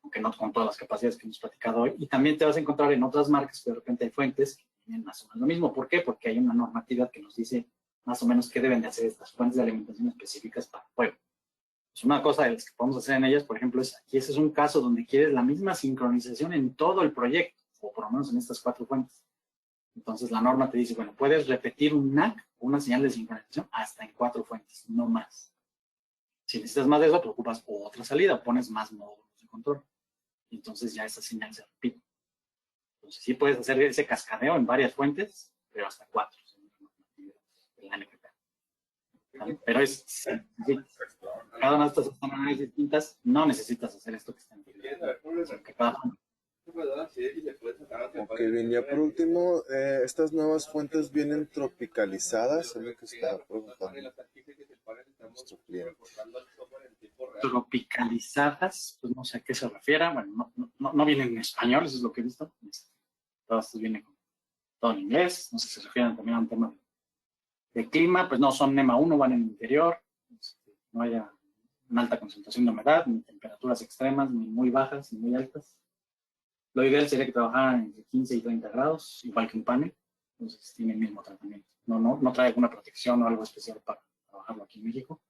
Aunque no con todas las capacidades que hemos platicado hoy. Y también te vas a encontrar en otras marcas que de repente hay fuentes que tienen más o menos lo mismo. ¿Por qué? Porque hay una normatividad que nos dice más o menos qué deben de hacer estas fuentes de alimentación específicas para el fuego. Pues una cosa de las que podemos hacer en ellas, por ejemplo, es aquí ese es un caso donde quieres la misma sincronización en todo el proyecto, o por lo menos en estas 4 fuentes. Entonces la norma te dice, bueno, puedes repetir un NAC o una señal de sincronización hasta en 4 fuentes, no más. Si necesitas más de eso, te ocupas otra salida, pones más módulos de control. Y entonces ya esa señal se repite. Entonces sí puedes hacer ese cascadeo en varias fuentes, pero hasta 4. Pero es, sí, cada una de estas zonas distintas, no necesitas hacer esto que está en Ok, bien, ya por último, estas nuevas fuentes vienen tropicalizadas, es lo que está preguntando nuestro cliente. Tropicalizadas, pues no sé a qué se refiere. Bueno, no vienen en español, eso es lo que he visto. Todo esto viene con todo en inglés. No sé si se refieren también a un tema de clima, pues no son NEMA 1, van en el interior. No haya una alta concentración de humedad, ni temperaturas extremas, ni muy bajas, ni muy altas. Lo ideal sería que trabajaran entre 15 y 30 grados, igual que un panel. Entonces tiene el mismo tratamiento. No trae alguna protección o algo especial para trabajarlo aquí en México.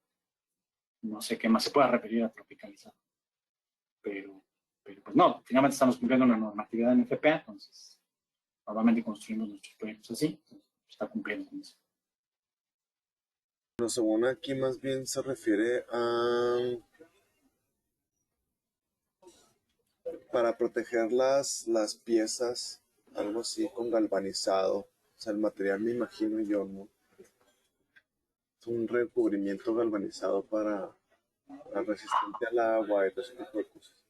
No sé qué más se pueda referir a tropicalizado. Pero pues no, finalmente estamos cumpliendo una normatividad en FPA, entonces normalmente construimos nuestros proyectos así, entonces está cumpliendo con eso. Bueno, según aquí más bien se refiere a para proteger las piezas, algo así con galvanizado. O sea, el material me imagino yo, ¿no? Es un recubrimiento galvanizado para resistente al agua y todo ese tipo de cosas.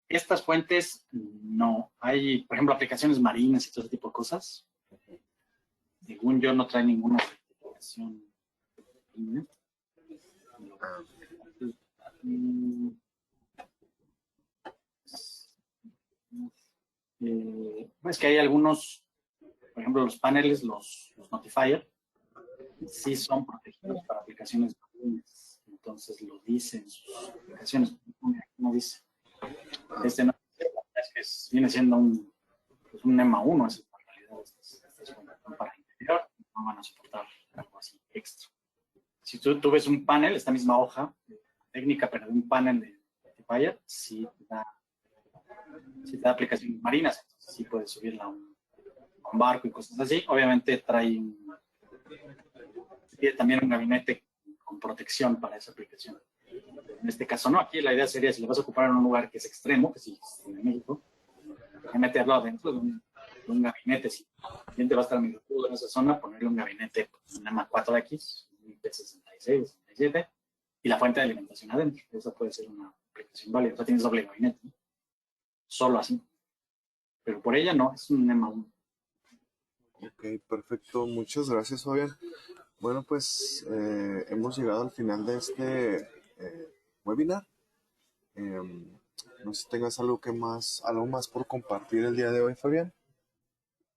Estas fuentes no. Hay, por ejemplo, aplicaciones marinas y todo ese tipo de cosas. Según yo, no trae ninguna certificación. Es que hay algunos, por ejemplo, los paneles, los Notifier, sí son protegidos para aplicaciones marinas. Entonces lo dicen sus aplicaciones. No dice. Este no es que viene siendo un NEMA 1, es en realidad estas son para interior, no van a soportar algo así extra. Si tú ves un panel, esta misma hoja técnica, pero de un panel de Notifier, sí te da aplicaciones marinas, entonces sí puedes subirla a un barco y cosas así. Obviamente tiene también un gabinete con protección para esa aplicación. En este caso no, aquí la idea sería, si lo vas a ocupar en un lugar que es extremo, que sí es en México, meterlo adentro de un gabinete. Si el cliente va a estar medio crudo en esa zona, ponerle un gabinete, pues, un NEMA 4X, un IP66, 67, y la fuente de alimentación adentro. Esa puede ser una aplicación válida. O sea, tienes doble gabinete, ¿no? Solo así. Pero por ella no, es un NEMA 1. Ok, perfecto. Muchas gracias, Fabián. Bueno, pues hemos llegado al final de este webinar. No sé si tengas algo más por compartir el día de hoy, Fabián.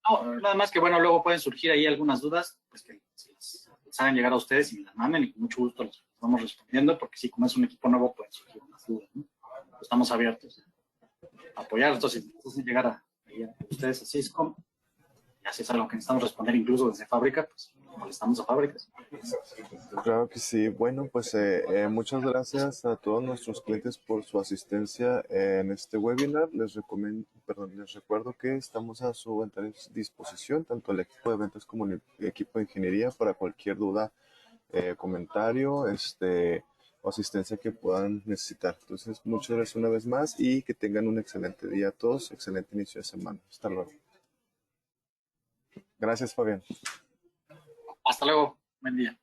No, nada más que bueno, luego pueden surgir ahí algunas dudas, pues que se las hagan llegar a ustedes y me las manden y con mucho gusto las vamos respondiendo, porque si como es un equipo nuevo pueden surgir unas dudas, ¿no? Estamos abiertos a apoyar, entonces llegar a ustedes a Cisco, ya si es algo que necesitamos responder incluso desde fábrica, pues molestamos a fábricas. Claro que sí. Bueno, pues muchas gracias a todos nuestros clientes por su asistencia en este webinar. Les recuerdo que estamos a su entera disposición, tanto el equipo de ventas como el equipo de ingeniería, para cualquier duda, comentario, o asistencia que puedan necesitar. Entonces, muchas gracias una vez más y que tengan un excelente día a todos, excelente inicio de semana. Hasta luego. Gracias, Fabián. Hasta luego. Buen día.